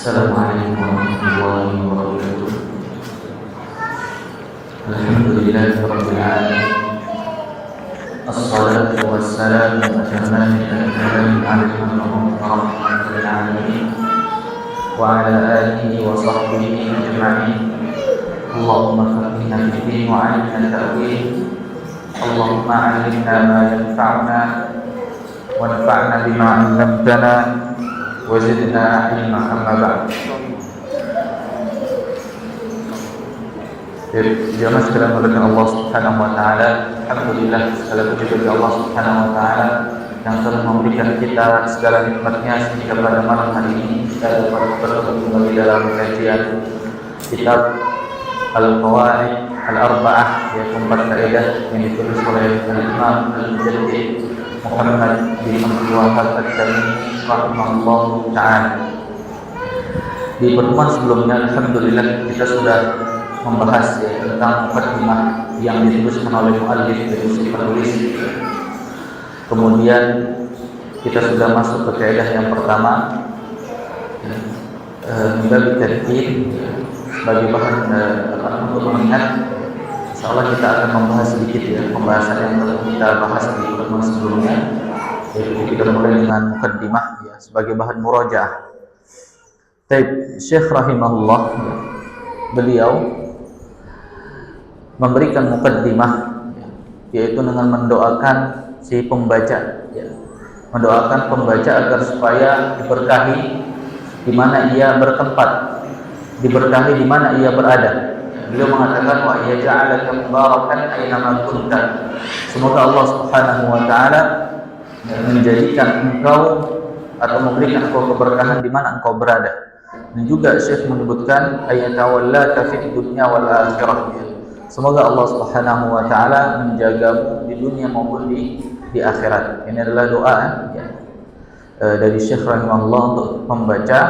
Assalamualaikum warahmatullahi wabarakatuh. Alhamdulillahirabbil alamin. Assalatu wassalamu ala rahmatil alamin wa ala alihi wa sahbihi ajma'in. Allahumma faqihna fid-din wa 'allimna ta'wil. Allahumma 'allimna ma yanfa'una wanfa'na bima 'allamtana wazidna ilma amma ba'd. Jamaah sekalian oleh Allah Subhanahu wa taala, alhamdulillah segala puji bagi Allah Subhanahu wa taala yang telah memberikan kita segala nikmat-Nya sehingga pada malam hari ini kita dapat bertemu kembali dalam kajian kitab Al-Qawaid Al-Arba'ah, yaitu 4 kaidah yang ditulis oleh Imam Al-Mujaddid Muhammad bin Abdul Wahhab At-Tamimi rahimahullahu ta'ala. Di pertemuan sebelumnya alhamdulillah kita sudah membahas tentang muqaddimah yang dituliskan oleh muallif dari si penulis. Kemudian kita sudah masuk ke kaidah yang pertama, menjadi tertib sebagai bahan untuk mengingat. Insyaallah kita akan membahas sedikit pembahasan yang telah kita bahas di pertemuan sebelumnya, yaitu kita mulai dengan muqaddimah sebagai bahan murajaah. Baik, Syekh rahimahullah beliau memberikan muqaddimah, yaitu dengan mendoakan si pembaca, mendoakan pembaca agar supaya diberkahi di mana ia bertempat, diberkahi di mana ia berada. Beliau mengatakan wa ya ja'alaka mubarakan aina ma kunta. Semoga Allah Subhanahu wa taala menjadikan engkau atau memberikan engkau keberkahan di mana engkau berada. Dan juga Syekh menyebutkan ayatawallaka fid dunya wal akhirah. Semoga Allah Subhanahu wa taala menjagamu di dunia maupun di akhirat. Ini adalah doa dari Syekh rahimahullah untuk pembaca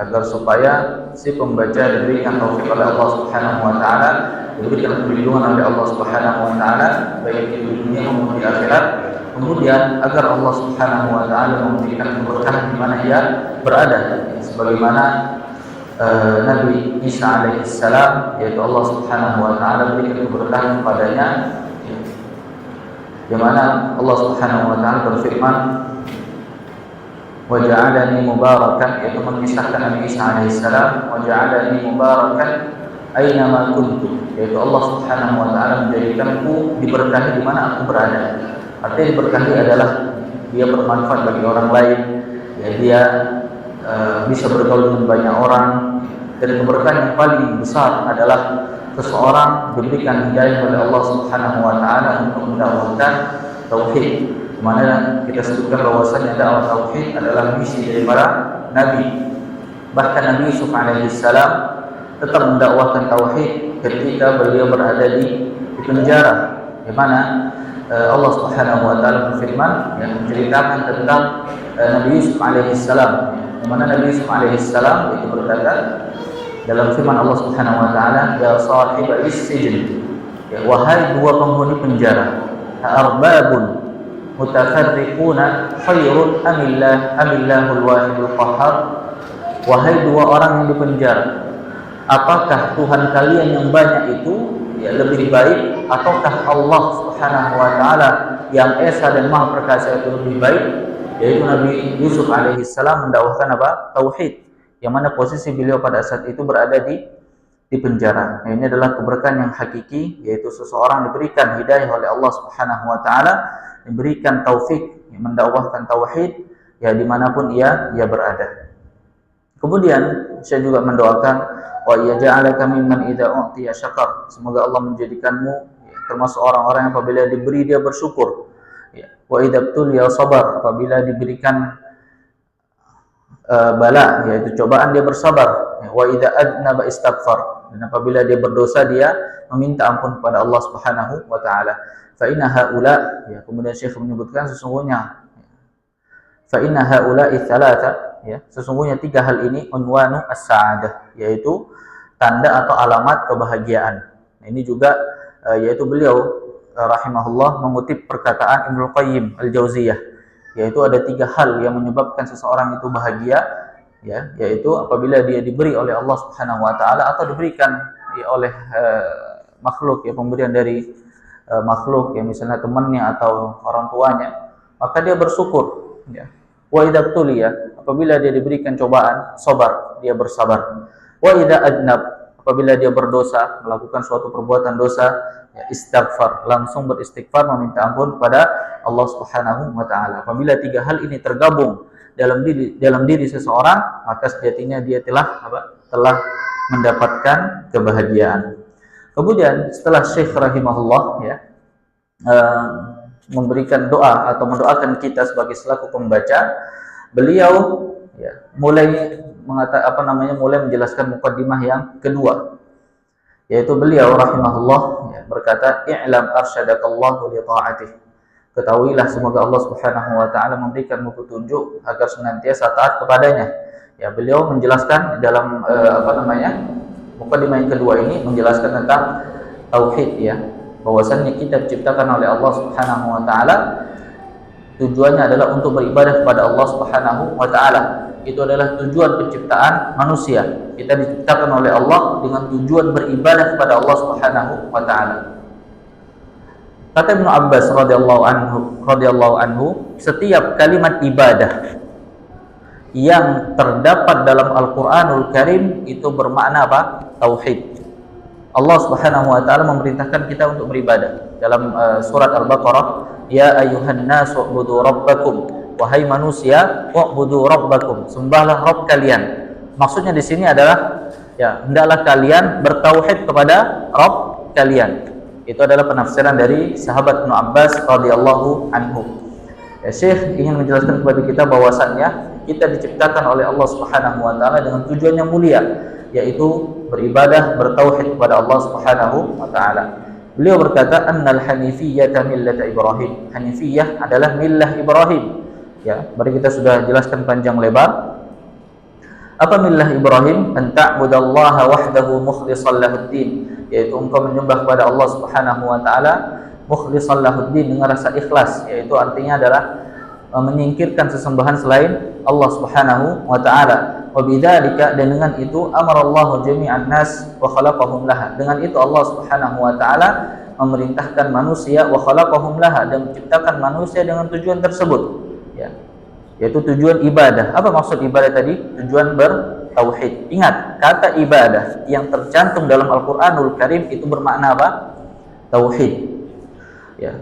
agar supaya si pembaca diberikan taufik oleh Allah Subhanahu wa taala, diberikan perlindungan oleh Allah Subhanahu wa taala baik di dunia maupun di akhirat. Kemudian agar Allah Subhanahu wa taala memberikan keberkahan di mana ia berada, sebagaimana Nabi Isa alaihissalam, yaitu Allah Subhanahu wa taala berikan keberkahan kepadanya, di mana Allah Subhanahu wa taala berfirman wa ja'alani mubarakan, yaitu mengisahkan Nabi Isa alaihissalam, wa ja'alani mubarakan aina ma kuntu, yaitu Allah Subhanahu wa taala menjadikanku diberkahi di mana aku berada. Artinya diberkahi adalah dia bermanfaat bagi orang lain, dia bisa bergaul dengan banyak orang, dan keberkahan yang paling besar adalah seseorang diberikan hidayah oleh Allah Subhanahu wa taala untuk mendakwahkan tauhid. Mana kita sebutkan bahwasanya dakwah tauhid adalah misi dari para nabi. Bahkan Nabi Yusuf alaihissalam tetap mendakwahkan tauhid ketika beliau berada di penjara, di mana Allah Subhanahu wa taala berfirman yang menceritakan tentang Nabi Yusuf alaihissalam, di mana Nabi Yusuf alaihissalam itu berkata dalam firman Allah Subhanahu wa taala, ya sahibal sijn, wahai dua penghuni penjara, arbabun mutafarriquna khairun amillahul wahidul qahhar, wahai dua orang yang dipenjara, apakah Tuhan kalian yang banyak itu lebih baik, ataukah Allah Subhanahu wa taala yang esa dan maha perkasa itu lebih baik? Yaitu Nabi Yusuf alaihissalam mendakwahkan apa? Tauhid, yang mana posisi beliau pada saat itu berada di penjara. Nah, ini adalah keberkahan yang hakiki, yaitu seseorang diberikan hidayah oleh Allah Subhanahu wa taala, diberikan taufik mendakwahkan tauhid dimanapun ia berada. Kemudian saya juga mendoakan wa ya ja'alaka mimman idza u'tiya syakar. Semoga Allah menjadikanmu termasuk orang-orang yang apabila diberi dia bersyukur. Wa idza btuliya sabar, apabila diberikan bala, yaitu cobaan dia bersabar. Wa idza adnaba istaghfar, dan apabila dia berdosa dia meminta ampun kepada Allah Subhanahu wa taala. Fa inna haula, kemudian Syekh menyebutkan sesungguhnya fa inna haula tsalatsa, sesungguhnya 3 hal ini unwanu as-sa'adah, yaitu tanda atau alamat kebahagiaan. Nah, ini juga yaitu beliau rahimahullah mengutip perkataan Ibnu Qayyim Al-Jauziyah, yaitu ada 3 hal yang menyebabkan seseorang itu bahagia. ya, yaitu apabila dia diberi oleh Allah Subhanahu wa taala atau diberikan oleh makhluk, ya, pemberian dari makhluk, ya, misalnya temannya atau orang tuanya, maka dia bersyukur, ya. Wa idza tuliya, apabila dia diberikan cobaan, sabar, dia bersabar. Wa idza adnab, apabila dia berdosa, melakukan suatu perbuatan dosa, ya, istighfar, langsung beristighfar, meminta ampun kepada Allah Subhanahu wa taala. Apabila tiga hal ini tergabung dalam diri seseorang, maka sejatinya dia telah mendapatkan kebahagiaan. Kemudian setelah Syekh rahimahullah, ya, memberikan doa atau mendoakan kita sebagai selaku pembaca, beliau, ya, mulai menjelaskan mukaddimah yang kedua, yaitu beliau rahimahullah, ya, berkata, i'lam arsyadakallahu li ta'atih, ketahuilah semoga Allah Subhanahu wa taala memberikanmu petunjuk agar senantiasa taat kepadanya. Ya, beliau menjelaskan dalam mukaddimah yang kedua ini menjelaskan tentang tauhid, ya, bahwasannya kita diciptakan oleh Allah Subhanahu wa taala, tujuannya adalah untuk beribadah kepada Allah Subhanahu wa taala. Itu adalah tujuan penciptaan manusia. Kita diciptakan oleh Allah dengan tujuan beribadah kepada Allah Subhanahu wa taala. Kata Ibnu Abbas radhiyallahu anhu, setiap kalimat ibadah yang terdapat dalam Al-Qur'anul Karim itu bermakna apa? Tauhid. Allah Subhanahu wa taala memerintahkan kita untuk beribadah. Dalam surat Al-Baqarah, ya ayyuhan nas u'budu rabbakum, wahai manusia, u'budu rabbakum, sembahlah Rabb kalian. Maksudnya di sini adalah, ya, hendaklah kalian bertauhid kepada Rabb kalian. Itu adalah penafsiran dari sahabat Ibnu Abbas radhiyallahu anhu. Ya, Syekh ingin menjelaskan kepada kita bahwasannya kita diciptakan oleh Allah Subhanahu wa taala dengan tujuan yang mulia, yaitu beribadah, bertauhid kepada Allah Subhanahu wa taala. Beliau berkata, annal hanifiyyata millata Ibrahim. Hanifiyah adalah millah Ibrahim. Ya, mari kita sudah jelaskan panjang lebar. Apa millah Ibrahim? An ta'budallaha wahdahu mukhlishan lahuddin, yaitu engkau menyembah kepada Allah Subhanahu wa taala mukhlishan lahuddin, dengan rasa ikhlas, yaitu artinya adalah menyingkirkan sesembahan selain Allah Subhanahu wa taala. Wa bidzalika, dan dengan itu amarallahu jami'an nas wa khalaqahum laha, dengan itu Allah Subhanahu wa taala memerintahkan manusia, wa khalaqahum laha, dan menciptakan manusia dengan tujuan tersebut, ya, yaitu tujuan ibadah. Apa maksud ibadah tadi? Tujuan bertauhid. Ingat, kata ibadah yang tercantum dalam Al-Qur'anul Karim itu bermakna apa? Tauhid, ya.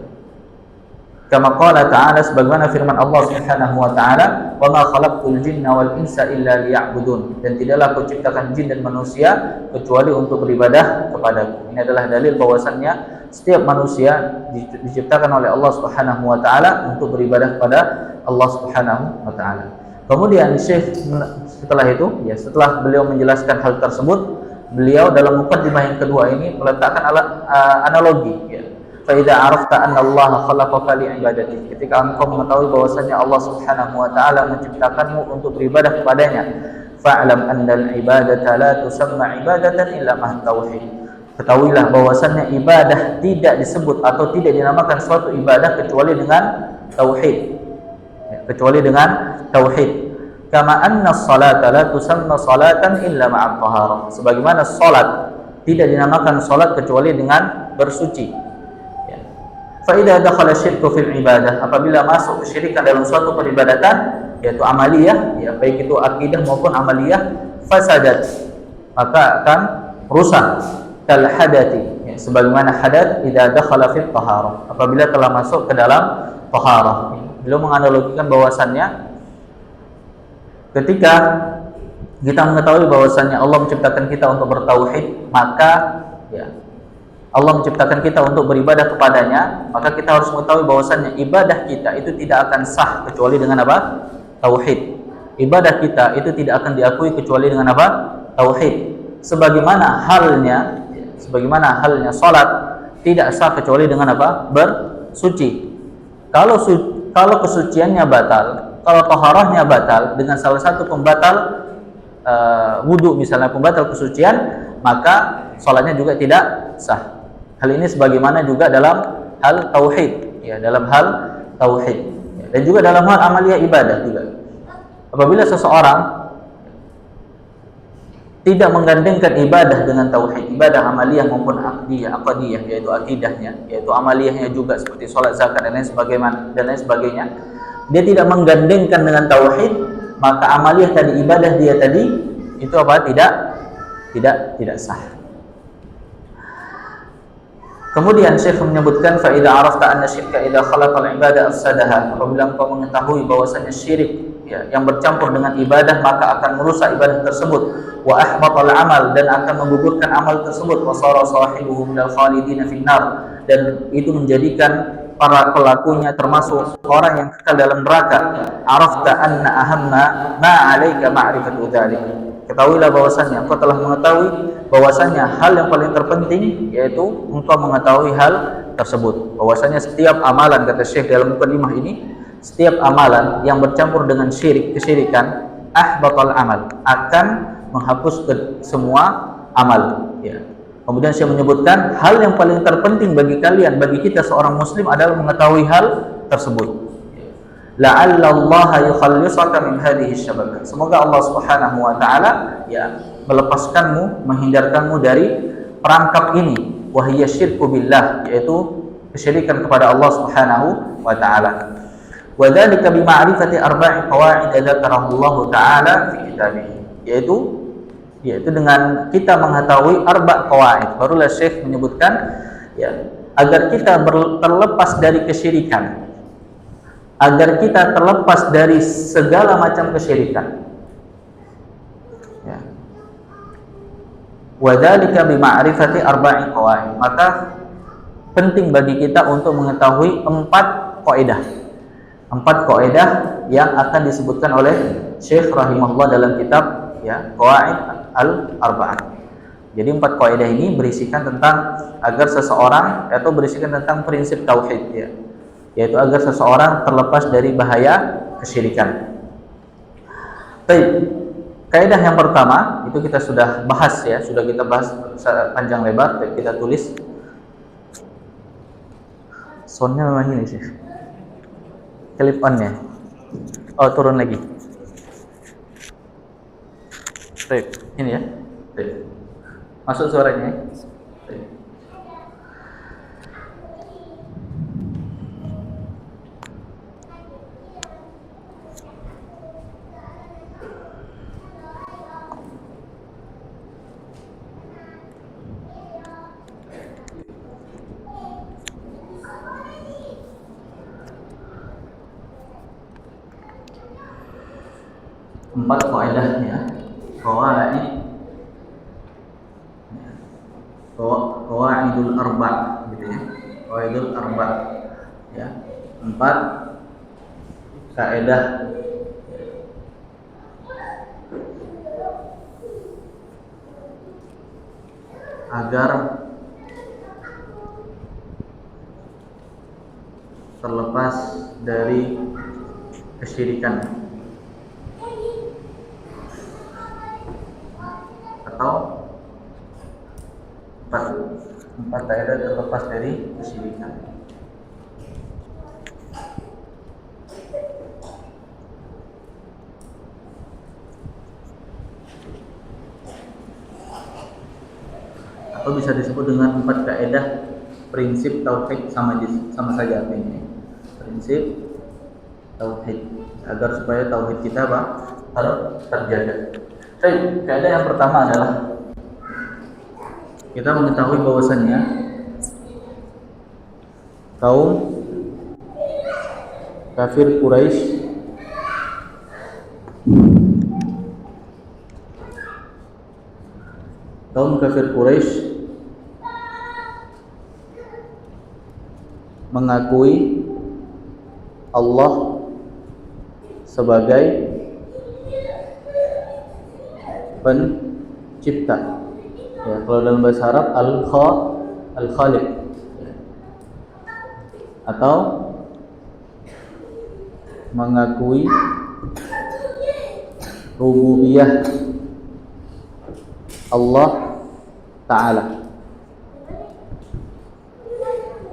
Kama qala ta'ala, sebagaimana firman Allah Subhanahu wa ta'ala, wa ma khalaqtul jinna wal insa illa liya'budun, dan tidaklah aku ciptakan jin dan manusia kecuali untuk beribadah kepadaku. Ini adalah dalil bahwasannya setiap manusia diciptakan oleh Allah Subhanahu wa ta'ala untuk beribadah kepada Allah Subhanahu wa ta'ala. Kemudian Syekh setelah itu, ya, setelah beliau menjelaskan hal tersebut, beliau dalam mukaddimah yang kedua ini meletakkan analogi, ya. Fa idza arafta anna Allah khalaqaka li ibadati, ketika engkau mengetahui bahwasanya Allah Subhanahu wa taala menciptakanmu untuk beribadah kepadanya, fa'lam anna al-ibadata la tusamma ibadatan illa ma tauhid, ketahuilah bahwasanya ibadah tidak disebut atau tidak dinamakan suatu ibadah kecuali dengan tauhid, ya, kecuali dengan tauhid. Kama anna as-salata la tusamma salatan illa ma'a taharah, sebagaimana salat tidak dinamakan salat kecuali dengan bersuci. Faidah dakhala syirku fil ibadah, apabila masuk kesyirikan dalam suatu peribadatan, yaitu amaliyah, ya, baik itu akidah maupun amaliyah, fasadat, maka akan rusak. Kal hadati, ya, sebagaimana hadat idza dakhala fil taharah, apabila telah masuk ke dalam taharah. Beliau menganalogikan bahwasannya ketika kita mengetahui bahwasannya Allah menciptakan kita untuk bertauhid, maka, ya, Allah menciptakan kita untuk beribadah kepadanya, maka kita harus mengetahui bahwasannya ibadah kita itu tidak akan sah kecuali dengan apa? Tauhid. Ibadah kita itu tidak akan diakui kecuali dengan apa? Tauhid. Sebagaimana halnya salat tidak sah kecuali dengan apa? Bersuci. Kalau kesuciannya batal, kalau taharahnya batal dengan salah satu pembatal wudu, misalnya pembatal kesucian, maka salatnya juga tidak sah. Hal ini sebagaimana juga dalam hal tauhid, ya, dalam hal tauhid, ya, dan juga dalam hal amaliyah ibadah juga. Apabila seseorang tidak menggandengkan ibadah dengan tauhid, ibadah amaliyah maupun aqdiyah, yaitu akidahnya, yaitu amaliyahnya juga seperti sholat, zakat dan lain sebagainya. Dia tidak menggandengkan dengan tauhid, maka amaliyah tadi, ibadah dia tadi itu apa? Tidak sah. Kemudian Syekh menyebutkan fa idza arafta anna syirka idza khalaqa al-ibadah afsadaha. Apabila engkau mengetahui bahwasanya syirik yang bercampur dengan ibadah maka akan merusak ibadah tersebut, wa ahbatal amal, dan akan menggugurkan amal tersebut, wa sara sahibuhu minal khalidina finnar, dan itu menjadikan para pelakunya termasuk orang yang kekal dalam neraka. Arafta anna ahamma ma 'alaika ma'rifatu dzalik. Ketahuilah bahwasanya engkau telah mengetahui bahwasanya hal yang paling terpenting yaitu engkau mengetahui hal tersebut. Bahwasanya setiap amalan, kata Syekh dalam mukadimah ini, setiap amalan yang bercampur dengan kesyirikan, ahbatal amal, akan menghapus semua amal. Ya. Kemudian saya menyebutkan hal yang paling terpenting bagi kalian, bagi kita seorang muslim adalah mengetahui hal tersebut. La'allallaha yukhallisaka min hadhihi syabakah. Semoga Allah Subhanahu wa taala melepaskanmu, menghindarkanmu dari perangkap ini, wa hiya syirku billah, yaitu kesyirikan kepada Allah Subhanahu wa taala. Wa dzalika bi ma'rifati arba'i qawaid dzakarahu Allah taala fi kitabih. Yaitu dengan kita mengetahui arba' qawaid. Barulah Syekh menyebutkan agar kita terlepas dari kesyirikan, agar kita terlepas dari segala macam kesyirikan. Wa dzalika bi ma'rifati arba'i qawaid. Maka penting bagi kita untuk mengetahui 4 kaidah yang akan disebutkan oleh Syekh rahimahullah dalam kitab Qawaid al-Arba'ah. Jadi 4 kaidah ini berisikan tentang agar seseorang atau berisikan tentang prinsip tauhid, yaitu agar seseorang terlepas dari bahaya kesyirikan. Baik, kaidah yang pertama itu kita sudah bahas, sudah kita bahas panjang lebar. Baik, kita tulis. Soundnya memang ini sih, clip on-nya. Oh, turun lagi. Baik, ini ya. Baik. Masuk suaranya. Baik. Empat kaidahnya, qawaidul arba', gitu ya. Qawaidul arba', 4 kaidah agar terlepas dari kesyirikan, atau 4 kaidah terlepas dari kesyirikan. Atau bisa disebut dengan 4 kaidah prinsip tauhid, sama saja artinya. Prinsip tauhid, agar supaya tauhid kita terjaga. Baik, kaidah yang pertama adalah kita mengetahui bahwasannya kaum kafir Quraisy mengakui Allah sebagai pencipta. Kalau dalam bahasa Arab al-Khaliq, atau mengakui rububiyah Allah Ta'ala.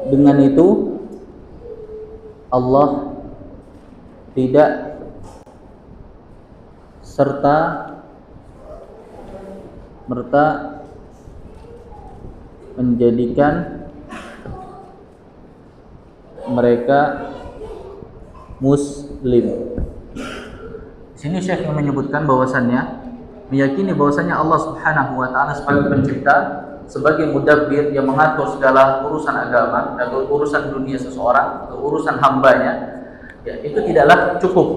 Dengan itu Allah tidak serta serta menjadikan mereka muslim. Di sini Syekh yang menyebutkan bahwasannya meyakini bahwasannya Allah Subhanahu wa taala sebagai pencipta, sebagai mudabbir yang mengatur segala urusan agama atau urusan dunia seseorang atau urusan hambanya, ya, itu tidaklah cukup,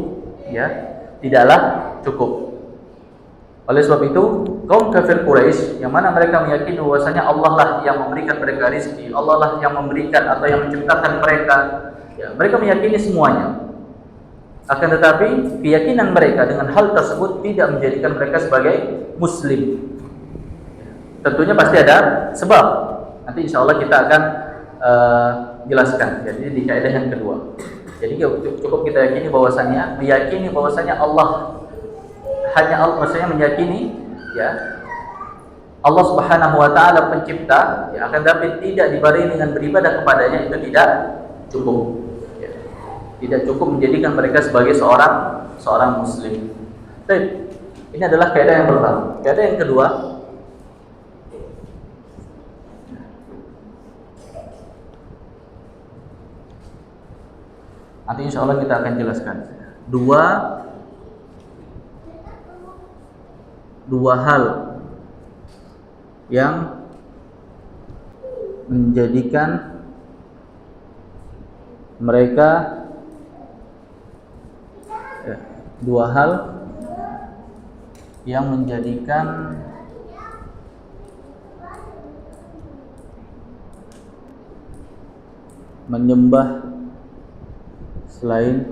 ya, tidaklah cukup. Oleh sebab itu, kaum kafir Quraisy yang mana mereka meyakini bahwasanya Allah lah yang memberikan mereka rezeki, Allah lah yang memberikan atau yang menciptakan mereka, ya, mereka meyakini semuanya. Akan tetapi keyakinan mereka dengan hal tersebut tidak menjadikan mereka sebagai muslim. Tentunya pasti ada sebab. Nanti insya Allah kita akan jelaskan. Jadi di kaidah yang kedua. Jadi cukup kita yakini bahwasanya, meyakini bahwasanya Allah hanya Allah, maksudnya meyakini, ya, Allah Subhanahu wa taala pencipta, ya, akan tapi tidak dibarengi dengan beribadah kepadanya, itu tidak cukup. Ya. Tidak cukup menjadikan mereka sebagai seorang muslim. Baik. Ini adalah kaidah yang pertama. Kaidah yang kedua, nanti insya Allah kita akan jelaskan dua hal yang menjadikan mereka, ya, dua hal yang menjadikan menyembah selain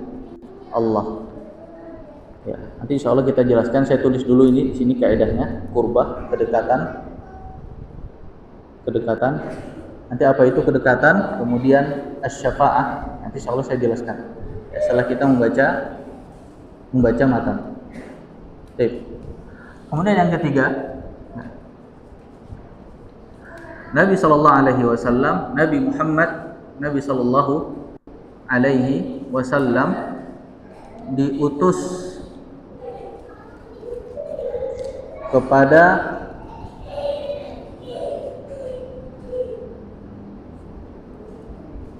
Allah. Ya, nanti insya Allah kita jelaskan. Saya tulis dulu ini di sini kaidahnya, kurbah, kedekatan. Nanti apa itu kedekatan? Kemudian asy-syafa'ah. Nanti insya Allah saya jelaskan. Ya, setelah kita membaca matan. Baik. Kemudian yang ketiga, Nabi sallallahu alaihi wasallam, Nabi Muhammad, Nabi sallallahu alaihi wasallam diutus kepada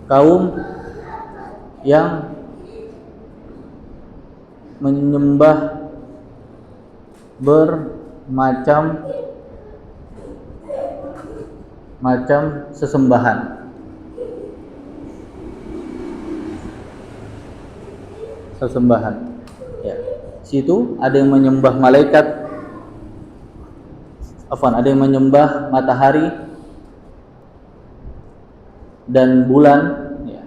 kaum yang menyembah bermacam sesembahan. Ya. Situ ada yang menyembah malaikat, ada yang menyembah matahari dan bulan, ya.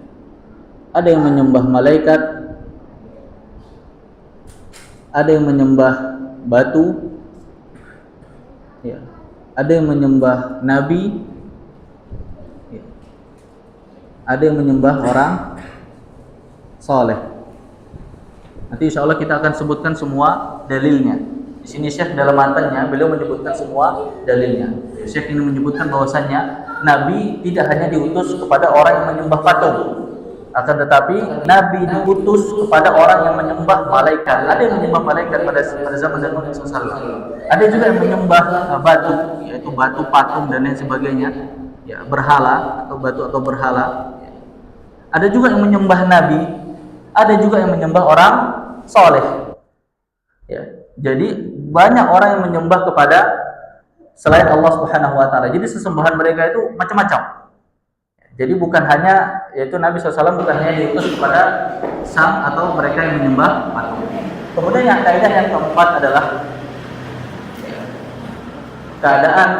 Ada yang menyembah malaikat, ada yang menyembah batu, ya. Ada yang menyembah nabi, ya. Ada yang menyembah orang saleh. Nanti insya Allah kita akan sebutkan semua dalilnya. Di sini Syekh dalam matanya beliau menyebutkan semua dalilnya. Syekh ini menyebutkan bahwasannya Nabi tidak hanya diutus kepada orang yang menyembah patung, akan tetapi Nabi diutus kepada orang yang menyembah malaikat. Ada yang menyembah malaikat pada zaman Nabi SAW. Ada juga yang menyembah batu, yaitu batu patung dan lain sebagainya, ya, berhala atau batu atau berhala. Ada juga yang menyembah Nabi, ada juga yang menyembah orang soleh, ya. Jadi banyak orang yang menyembah kepada selain Allah Subhanahu wa taala. Jadi sesembahan mereka itu macam-macam. Jadi bukan hanya, yaitu Nabi SAW bukan hanya diutus kepada sang atau mereka yang menyembah patung. Kemudian yang kaidah yang keempat adalah keadaan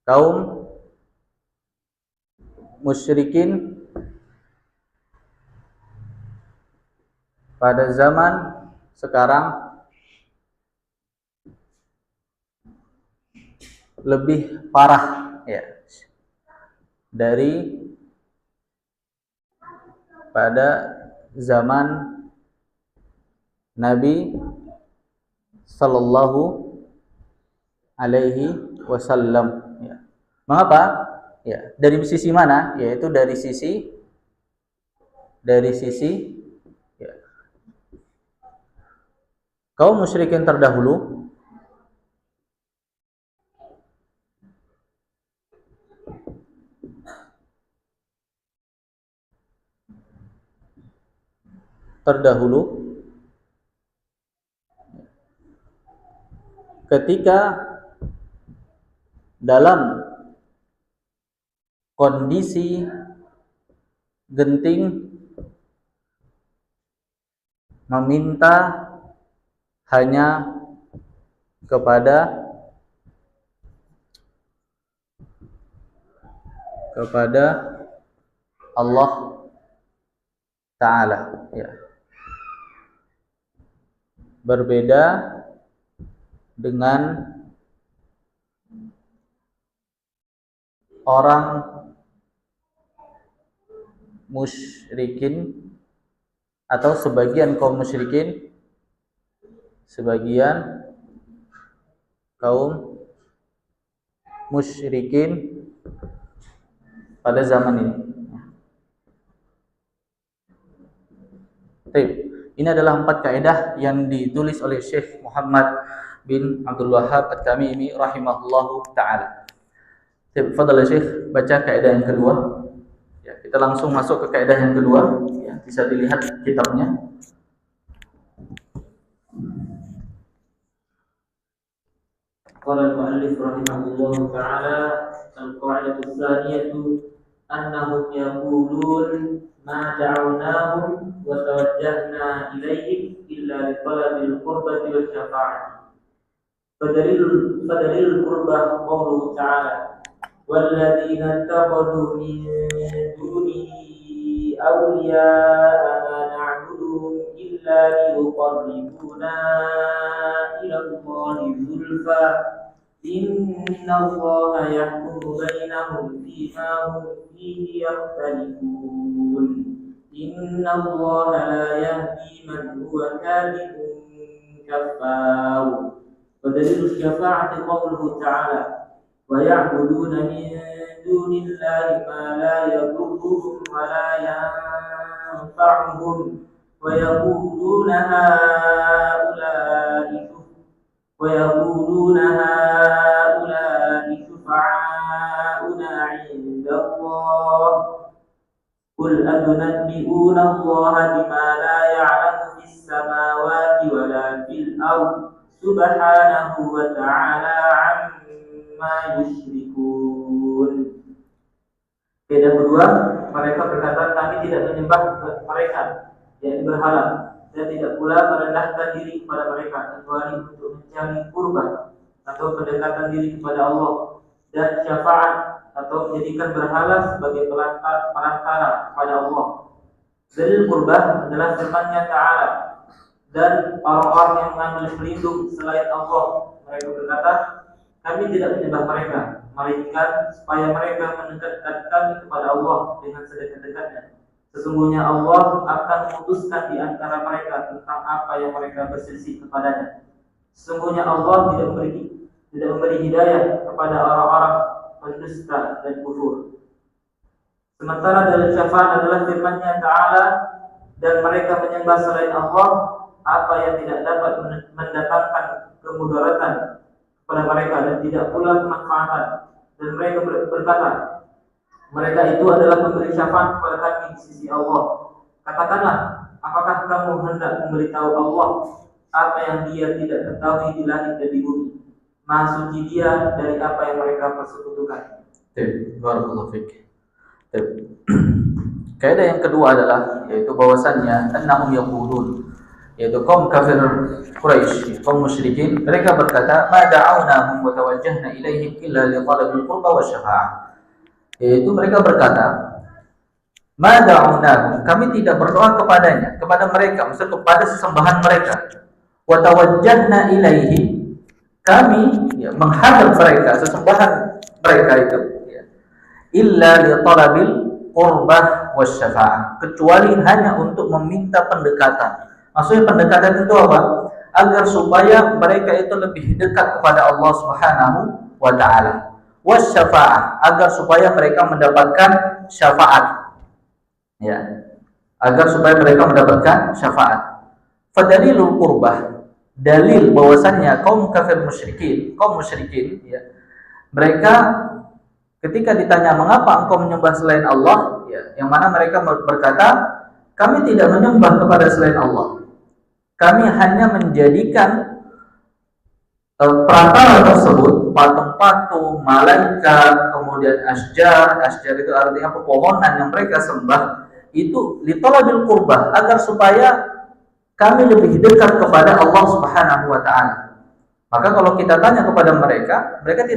kaum musyrikin pada zaman sekarang lebih parah, ya, dari pada zaman Nabi Sallallahu Alaihi Wasallam. Ya. Mengapa? Ya, dari sisi mana? Yaitu dari sisi kaum musyrikin terdahulu ketika dalam kondisi genting meminta hanya kepada Allah Ta'ala, ya. Berbeda dengan orang musyrikin atau sebagian kaum musyrikin pada zaman ini. Ini adalah 4 kaidah yang ditulis oleh Syekh Muhammad bin Abdul Wahhab At-Tamimi rahimahullahu ta'ala. Fadhal Syekh, baca kaidah yang kedua. Ya, kita langsung masuk ke kaidah yang kedua, ya, bisa dilihat kitabnya. Qala al-mu'allif rahimahullahu ta'ala, al-qa'idatu tsaniyatu annahum yaqulun ma da'awnahum wa tawajjahna ilaihim illa li talabil qurbati wa syafa'ati. Fadalil qurbah qawluhu ta'ala وَالَّذِينَ اتَّخَذُوا مِن دُونِهِ أَوْلِيَاءَ مَا نَعْبُدُهُمْ إِلَّا لِيُقَرِّبُونَا إِلَى اللَّهِ زُلْفَىٰ إِنَّ اللَّهَ يَحْكُمُ بَيْنَهُمْ فِيمَا هُمْ فِيهِ يَخْتَلِفُونَ إِنَّ اللَّهَ لَا يَهْدِي مَنْ هُوَ كَاذِبٌ كَفَّارٌ. وَدَلِيلُ الشَّفَاعَةِ قَوْلُهُ تَعَالَى وَيَعْبُدُونَ مِن دُونِ اللَّهِ مَا لَا يَضُرُّهُمْ وَلَا يَنفَعُهُمْ وَيَقُولُونَ هَؤُلَاءِ شُفَعَاؤُنَا عِندَ اللَّهِ قُلْ أَتُنَبِّئُونَ اللَّهَ بِمَا لَا يَعْلَمُ فِي السَّمَاوَاتِ وَلَا فِي الْأَرْضِ سُبْحَانَهُ وَتَعَالَى عَمَّا يُشْرِكُونَ. Kaidah kedua, mereka berkata, kami tidak menyembah mereka, yakni berhala, dan tidak pula merendahkan diri kepada mereka kecuali untuk mencari kurban atau pendekatan diri kepada Allah, dan syafaat atau menjadikan berhala sebagai perantara kepada Allah. Dalil kurban adalah firman-Nya Ta'ala, dan orang-orang yang mengambil pelindung selain Allah, mereka berkata, kami tidak menyembah mereka, melainkan supaya mereka mendekatkan kami kepada Allah dengan sedekat-dekatnya. Sesungguhnya Allah akan memutuskan di antara mereka tentang apa yang mereka berselisih kepadanya. Sesungguhnya Allah tidak memberi hidayah kepada orang-orang pendusta dan kufur. Sementara dalil syafaat adalah firman-Nya Ta'ala, dan mereka menyembah selain Allah apa yang tidak dapat mendatangkan kemudaratan kepada mereka dan tidak pula kemanfaatan. Dan mereka berkata, mereka itu adalah pemberi syafaat kepada kami di sisi Allah. Katakanlah, apakah kamu hendak memberitahu Allah apa yang Dia tidak ketahui di langit dan di bumi? Maha suci Dia dari apa yang mereka persekutukan. Barakallahu fiik. Kaidah yang kedua adalah yaitu bahwasannya annahum yaqulun, yaitu kaum kafir Quraisy, kaum musyrikin, mereka berkata, ma da'awnahum wa tawajjahna ilaihim illa li talabil qurba wa syafa'ah. Yaitu mereka berkata, ma da'awnahum, kami tidak berdoa kepadanya, kepada mereka, maksudnya kepada sesembahan mereka. Wa tawajjahna ilaihim, kami menghadap mereka, sesembahan mereka itu, illa li talabil qurbah wa syafa'ah, kecuali hanya untuk meminta pendekatan. Maksudnya pendekatan itu apa? Agar supaya mereka itu lebih dekat kepada Allah Subhanahu wa ta'ala. Wasyafa'ah, agar supaya mereka mendapatkan syafaat. Ya. Agar supaya mereka mendapatkan syafaat. Fadalilul qurbah, dalil bahwasannya kaum kafir musyrikin, kaum musyrikin ya, mereka ketika ditanya mengapa engkau menyembah selain Allah, ya, yang mana mereka berkata, kami tidak menyembah kepada selain Allah. Kami hanya menjadikan perantara tersebut, patung-patung, malaikat, kemudian asjar itu artinya pepohonan yang mereka sembah, itu litolabil qurbah, agar supaya kami lebih dekat kepada Allah Subhanahu wa taala. Maka kalau kita tanya kepada mereka, mereka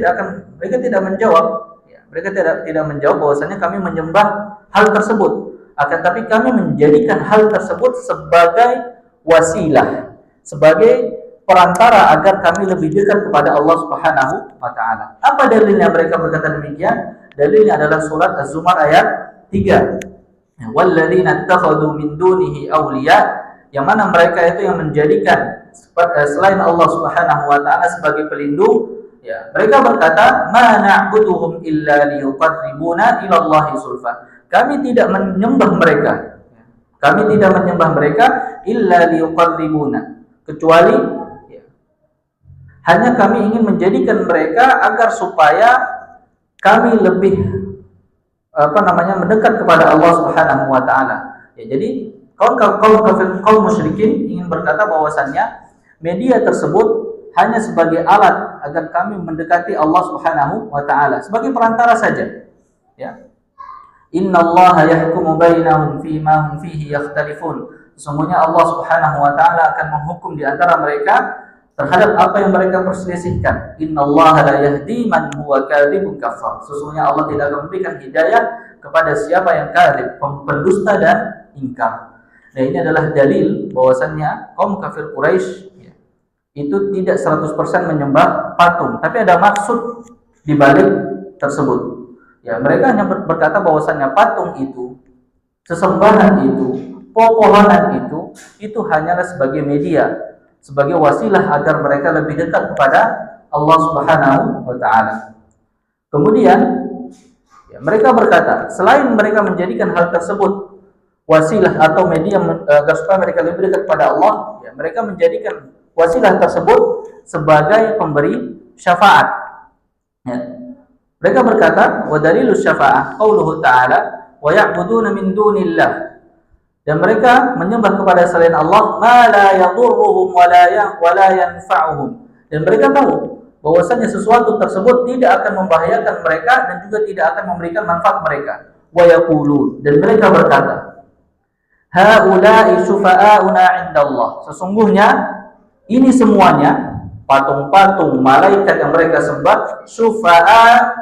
tidak menjawab, ya, mereka tidak menjawab bahwasanya kami menyembah hal tersebut. Akan tapi kami menjadikan hal tersebut sebagai wasilah, sebagai perantara agar kami lebih dekat kepada Allah Subhanahu wa taala. Apa dalilnya mereka berkata demikian? Dalilnya adalah surat Az-Zumar ayat 3. Walladzina ittakhadhu min dunihi awliya, yang mana mereka itu yang menjadikan selain Allah Subhanahu wa taala sebagai pelindung, ya, mereka berkata, "Ma na'buduhum illa liyuqarribuna ila Allahi zulfa." Kami tidak menyembah mereka. Kami tidak menyembah mereka illa liyuqarribuna, kecuali ya, hanya kami ingin menjadikan mereka agar supaya kami lebih mendekat kepada Allah Subhanahu wa taala. Ya, jadi kaum musyrikin ingin berkata bahwasannya media tersebut hanya sebagai alat agar kami mendekati Allah Subhanahu wa taala, sebagai perantara saja. Ya. Innallaha yahkumu bainahum fima hum fihi yakhtalifun. Sesungguhnya Allah Subhanahu wa taala akan menghukum di antara mereka terhadap apa yang mereka perselisihkan. Innallaha la yahdi man huwa kadzibun kafar. Sesungguhnya Allah tidak akan memberikan hidayah kepada siapa yang kadzib, pendusta dan ingkar. Nah, ini adalah dalil bahwasannya kaum kafir Quraisy ya, itu tidak 100% menyembah patung, tapi ada maksud di balik tersebut. Ya, mereka hanya berkata bahwasannya patung itu, sesembahan itu, pepohonan itu hanyalah sebagai media, sebagai wasilah agar mereka lebih dekat kepada Allah Subhanahu wa taala. Kemudian ya, mereka berkata, selain mereka menjadikan hal tersebut wasilah atau media agar supaya mereka lebih dekat kepada Allah, ya, mereka menjadikan wasilah tersebut sebagai pemberi syafaat. Ya. Mereka berkata, wa dalilus syafa'ah qauluhu ta'ala wa ya'buduna min dunillah. Dan mereka menyembah kepada selain Allah ma la yadurruhum wa la yanfa'uhum. Dan mereka tahu bahwasanya sesuatu tersebut tidak akan membahayakan mereka dan juga tidak akan memberikan manfaat mereka. Wa yaqulun, dan mereka berkata, haula'i syufa'auna 'indallah. Sesungguhnya ini semuanya patung-patung malaikat yang mereka sembah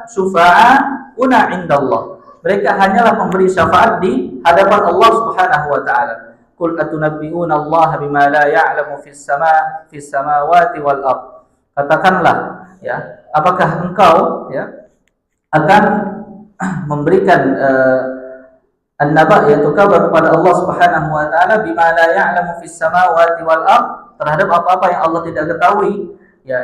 syufa'auna 'indallah. Mereka hanyalah pemberi syafaat di hadapan Allah Subhanahu wa taala. Qul atunabbi'una Allah bima la ya'lamu fis samawati wal ard. Katakanlah, ya, apakah engkau ya akan memberikan an-naba, yaitu kabar kepada Allah Subhanahu wa taala bima la ya'lamu fis samawati wal ard, terhadap apa-apa yang Allah tidak ketahui ya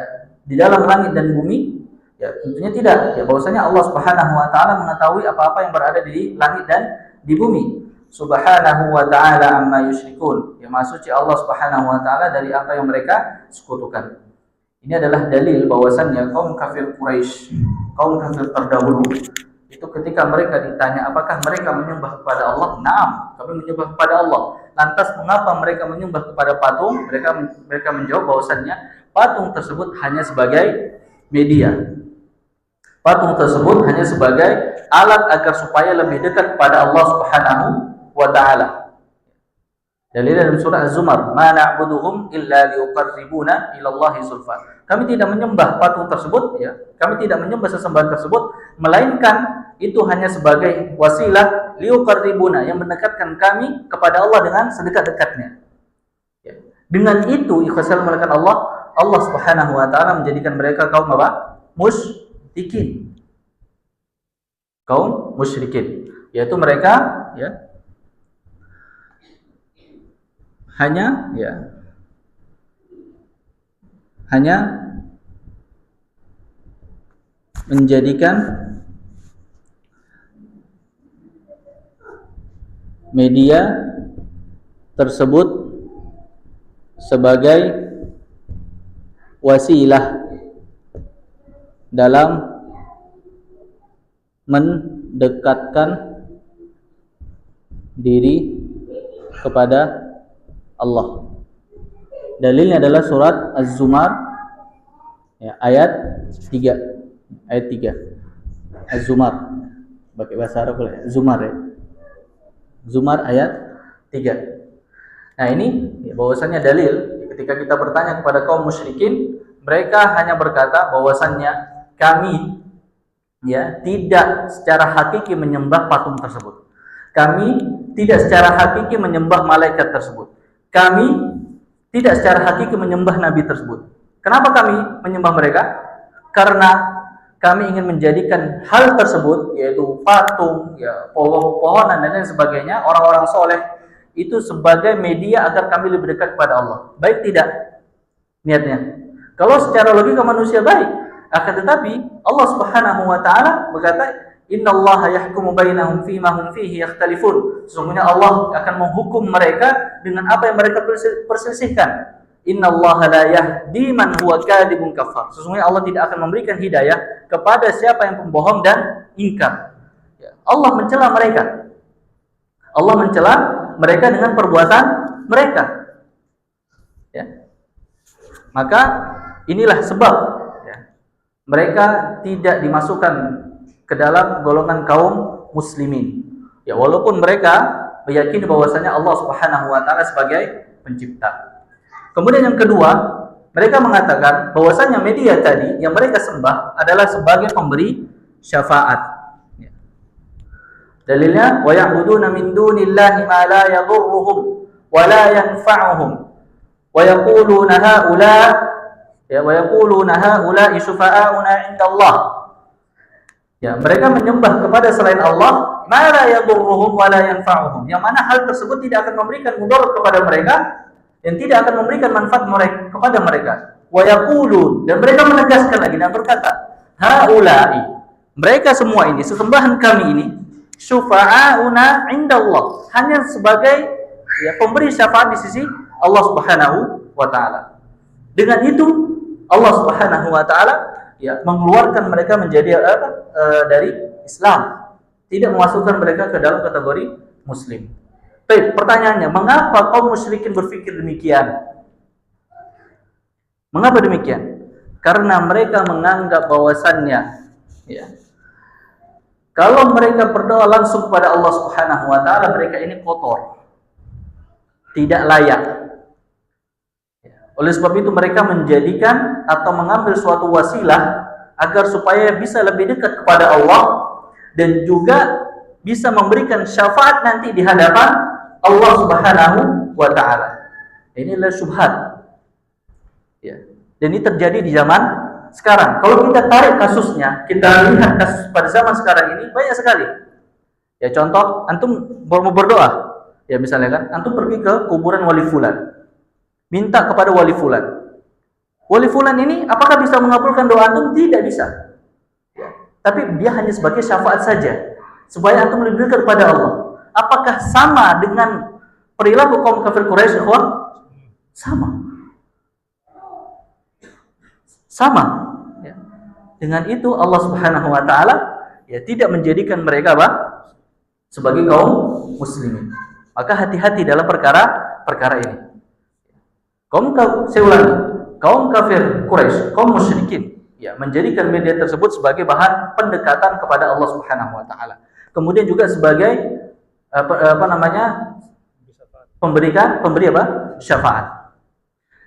di dalam langit dan bumi? Ya, tentunya tidak. Ya, bahwasanya Allah Subhanahu wa taala mengetahui apa-apa yang berada di langit dan di bumi. Subhanahu wa taala amma yusyrikun. Ya, maha suci Allah Subhanahu wa taala dari apa yang mereka sekutukan. Ini adalah dalil bahwasannya kaum kafir Quraisy, kaum kafir terdahulu, itu ketika mereka ditanya apakah mereka menyembah kepada Allah? Naam, kami menyembah kepada Allah. Lantas mengapa mereka menyembah kepada patung? Mereka menjawab bahwasannya patung tersebut hanya sebagai media. Patung tersebut hanya sebagai alat agar supaya lebih dekat kepada Allah Subhanahu wa taala. Dalil dalam surah Az-Zumar, "Ma na'buduhum illa liqarribuna ila Allahi zulfa." Kami tidak menyembah patung tersebut ya. Kami tidak menyembah sesembahan tersebut melainkan itu hanya sebagai wasilah liqarribuna yang mendekatkan kami kepada Allah dengan sedekat-dekatnya. Ya. Dengan itu ikhlasal melakukan Allah Subhanahu wa taala menjadikan mereka kaum apa? Musyrikin. Kaum musyrikin, yaitu mereka ya hanya menjadikan media tersebut sebagai wasilah dalam mendekatkan diri kepada Allah. Dalilnya adalah surat Az-Zumar ya, ayat 3. Az-Zumar. Pakai bahasa Arab boleh. Zumar ya. Zumar ayat 3. Nah, ini ya, bahwasannya dalil ketika kita bertanya kepada kaum musyrikin, mereka hanya berkata bahwasannya kami ya tidak secara hakiki menyembah patung tersebut. Kami tidak secara hakiki menyembah malaikat tersebut. Kami tidak secara hakiki menyembah nabi tersebut. Kenapa kami menyembah mereka? Karena kami ingin menjadikan hal tersebut, yaitu patung, ya, pohon-pohonan dan lain sebagainya, orang-orang soleh itu sebagai media agar kami lebih dekat kepada Allah. Baik tidak niatnya? Kalau secara logika manusia baik, akan tetapi Allah Subhanahu wa taala berkata, "Innallaha yahkumu bainahum fima hum fihi yakhtalifun." Sesungguhnya Allah akan menghukum mereka dengan apa yang mereka perselisihkan. Innallaha la yahdi man huwa kadhibun kafar. Sesungguhnya Allah tidak akan memberikan hidayah kepada siapa yang pembohong dan ingkar. Allah mencela mereka. Allah mencela mereka dengan perbuatan mereka. Ya. Maka inilah sebab ya, mereka tidak dimasukkan ke dalam golongan kaum muslimin. Ya, walaupun mereka meyakini bahwasanya Allah Subhanahu wa taala sebagai pencipta. Kemudian yang kedua, mereka mengatakan bahwasanya media tadi yang mereka sembah adalah sebagai pemberi syafaat. Ya. Dalilnya, wa ya'buduna min dunillahi ma la yadhurruhum wa la yanfa'uhum wa yaquluna haula'i syufa'auna 'inda Allah. Ya, mereka menyembah kepada selain Allah ma la yadhurruhum wa la yanfa'uhum, yang mana hal tersebut tidak akan memberikan mudarat kepada mereka dan tidak akan memberikan manfaat mereka kepada mereka. Wa yaqulun, dan mereka menegaskan lagi dan berkata, haula'i, mereka semua ini, sesembahan kami ini, syufa'auna 'inda Allah, hanya sebagai ya, pemberi syafaat di sisi Allah Subhanahu wa taala. Dengan itu Allah Subhanahu wa taala ya mengeluarkan mereka menjadi dari Islam, tidak memasukkan mereka ke dalam kategori muslim. Baik, pertanyaannya, mengapa kaum musyrikin berpikir demikian? Mengapa demikian? Karena mereka menganggap bahwasannya ya, kalau mereka berdoa langsung kepada Allah Subhanahu wa taala, mereka ini kotor, tidak layak. Oleh sebab itu mereka menjadikan atau mengambil suatu wasilah agar supaya bisa lebih dekat kepada Allah dan juga bisa memberikan syafaat nanti di hadapan Allah Subhanahu wa taala. Inilah syubhat. Ya. Dan ini terjadi di zaman sekarang. Kalau kita tarik kasusnya, kita lihat kasus pada zaman sekarang ini banyak sekali. Ya, contoh, antum mau berdoa. Ya, misalnya kan, antum pergi ke kuburan wali fulan. Minta kepada wali fulan. Wali fulan ini apakah bisa mengabulkan doa antum? Tidak bisa. Ya. Tapi dia hanya sebagai syafaat saja, supaya antum lebih dekat kepada Allah. Apakah sama dengan perilaku kaum kafir Quraisy, ikhwan? Sama. Ya. Dengan itu Allah Subhanahu wa taala ya tidak menjadikan mereka apa? Sebagai kaum muslimin. Maka hati-hati dalam perkara ini. Saya ulangi, kaum kafir Quraisy, kaum musyrikin ya menjadikan media tersebut sebagai bahan pendekatan kepada Allah Subhanahu wa taala. Kemudian juga sebagai pemberi syafaat.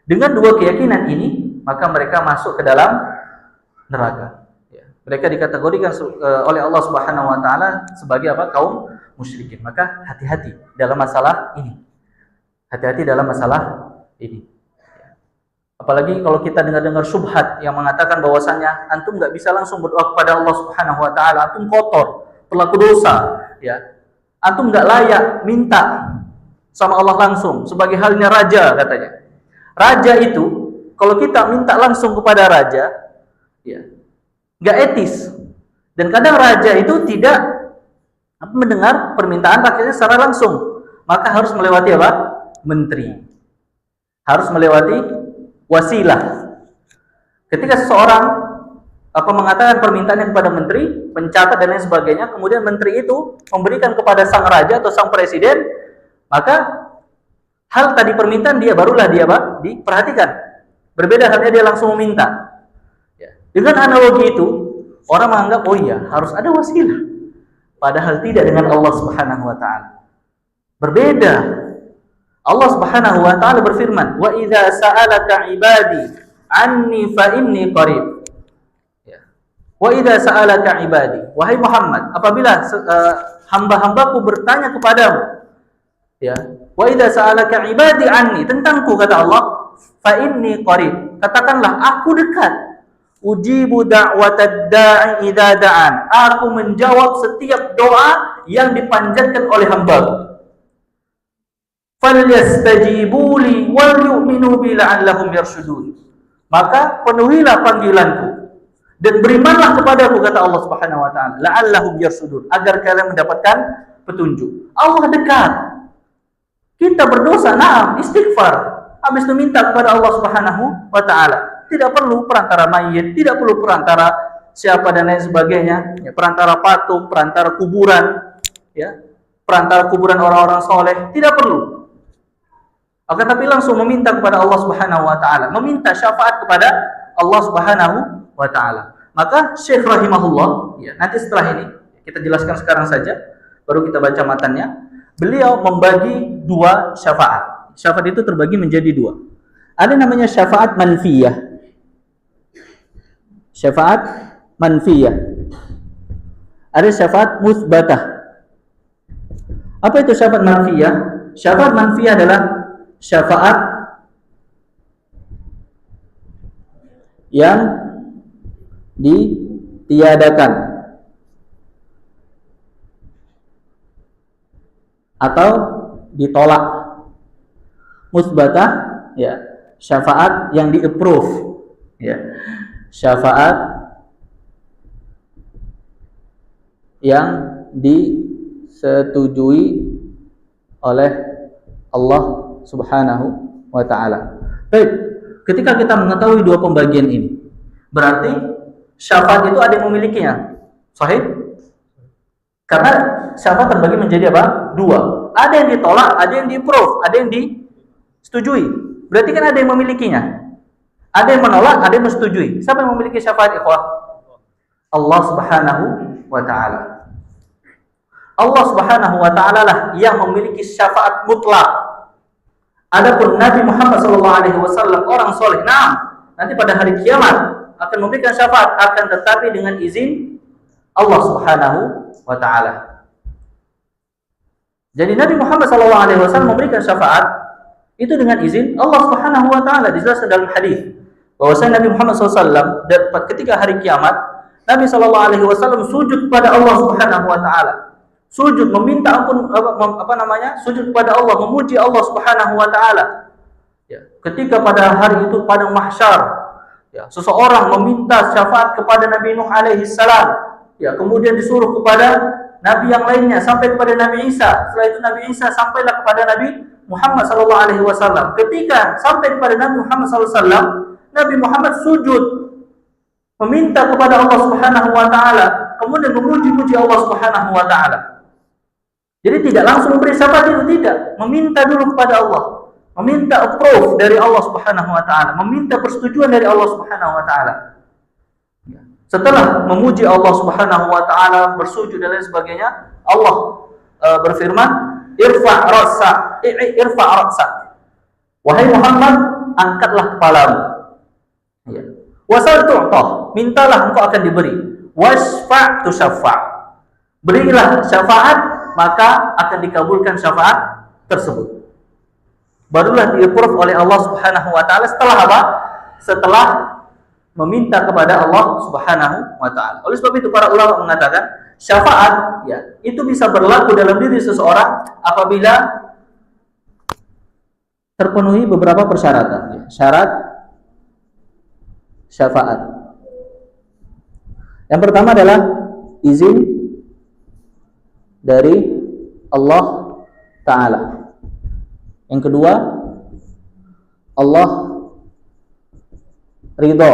Dengan dua keyakinan ini, maka mereka masuk ke dalam neraka. Ya. Mereka dikategorikan oleh Allah Subhanahu wa taala sebagai apa? Kaum musyrikin. Maka hati-hati dalam masalah ini. Hati-hati dalam masalah ini. Ya. Apalagi kalau kita dengar syubhat yang mengatakan bahwasannya antum nggak bisa langsung berdoa kepada Allah Subhanahu wa taala, antum kotor, pelaku dosa, ya. Antum nggak layak minta sama Allah langsung, sebagai halnya raja katanya. Raja itu, kalau kita minta langsung kepada raja, ya, nggak etis. Dan kadang raja itu tidak mendengar permintaan rakyatnya secara langsung, maka harus melewati apa? Menteri. Harus melewati wasilah. Ketika seseorang mengatakan permintaannya kepada menteri, pencatat dan lain sebagainya, kemudian menteri itu memberikan kepada sang raja atau sang presiden, maka hal tadi permintaan barulah dia diperhatikan. Berbeda halnya dia langsung meminta. Ya. Dengan analogi itu, orang menganggap oh iya harus ada wasilah. Padahal tidak dengan Allah Subhanahu wa taala. Berbeda. Allah Subhanahu wa taala berfirman, "Wa idza sa'alaka 'ibadi 'anni fa inni qarib." Ya. Wa idza sa'alaka 'ibadi, wahai Muhammad, apabila hamba-hambaku bertanya kepadamu, ya. Wa idza sa'alaka 'ibadi 'anni, tentangku kata Allah, fa inni qarib. Katakanlah aku dekat. Ujibu da'watad da'i idza da'an. Aku menjawab setiap doa yang dipanjatkan oleh hamba-Ku. Falyastajibu li wal yu'minu bi la'allahum yarshudun. Maka penuhilah panggilanku dan berimanlah kepadaku kata Allah Subhanahu wa taala, la'allahum yarshudun, agar kalian mendapatkan petunjuk. Allah dekat. Kita berdosa, na'am, istighfar, habis itu minta kepada Allah Subhanahu wa taala. Tidak perlu perantara mayit, tidak perlu perantara siapa dan lain sebagainya, ya, perantara patung, perantara kuburan, ya, perantara kuburan orang-orang soleh, tidak perlu. Akan tapi langsung meminta kepada Allah Subhanahu wa taala, meminta syafaat kepada Allah Subhanahu wa taala. Maka Syekh rahimahullah, ya, nanti setelah ini kita jelaskan sekarang saja, baru kita baca matannya. Beliau membagi dua syafaat. Syafaat itu terbagi menjadi dua. Ada namanya syafaat manfiyah. Syafaat manfiyah. Ada syafaat musbatah. Apa itu syafaat manfiyah? Syafaat manfiyah adalah syafaat yang ditiadakan atau ditolak. Musbatah, ya, syafaat yang di-approve, ya. Syafaat yang disetujui oleh Allah Subhanahu wa ta'ala. Baik, ketika kita mengetahui dua pembagian ini, berarti syafaat itu ada yang memilikinya. Sahih? Karena syafaat terbagi menjadi apa? Dua. Ada yang ditolak, ada yang di-approve, ada yang disetujui. Berarti kan ada yang memilikinya. Ada yang menolak, ada yang menyetujui. Siapa yang memiliki syafaat, ikhwah? Allah Subhanahu wa ta'ala. Allah Subhanahu wa ta'ala lah yang memiliki syafaat mutlak. Adapun Nabi Muhammad SAW orang soleh, nah, nanti pada hari kiamat akan memberikan syafaat, akan tetapi dengan izin Allah Subhanahu wa ta'ala. Jadi Nabi Muhammad SAW memberikan syafaat itu dengan izin Allah Subhanahu wa ta'ala. Dijelaskan dalam hadis bahwasanya Nabi Muhammad SAW ketika hari kiamat, Nabi SAW sujud kepada Allah Subhanahu wa ta'ala. Sujud meminta ampun, sujud kepada Allah, memuji Allah Subhanahu wa ta'ala. Ya, ketika pada hari itu padang mahsyar, ya, seseorang meminta syafaat kepada Nabi Nuh alaihi salam, ya, kemudian disuruh kepada nabi yang lainnya sampai kepada Nabi Isa. Setelah itu Nabi Isa sampailah kepada Nabi Muhammad SAW. Ketika sampai kepada Nabi Muhammad SAW, Nabi Muhammad sujud meminta kepada Allah Subhanahu wa ta'ala, kemudian memuji-muji Allah Subhanahu wa ta'ala. Jadi tidak langsung memberi syafaat itu, tidak, meminta dulu kepada Allah, meminta approve dari Allah Subhanahu wa ta'ala, meminta persetujuan dari Allah Subhanahu wa ta'ala. Setelah memuji Allah Subhanahu wa ta'ala, bersujud dan lain sebagainya, Allah berfirman, irfa' ra'sak. Wahai Muhammad, angkatlah kepalamu. Ya. Wasal tu'tah, mintalah engkau akan diberi. Wasfa' tusyaffa', berilah syafaat maka akan dikabulkan syafaat tersebut. Barulah di-approve oleh Allah Subhanahu wa ta'ala. Setelah apa? Setelah meminta kepada Allah Subhanahu wa ta'ala. Oleh sebab itu para ulama mengatakan syafaat, ya, itu bisa berlaku dalam diri seseorang apabila terpenuhi beberapa persyaratan, ya. Syarat syafaat. Yang pertama adalah izin dari Allah Ta'ala. Yang kedua, Allah ridho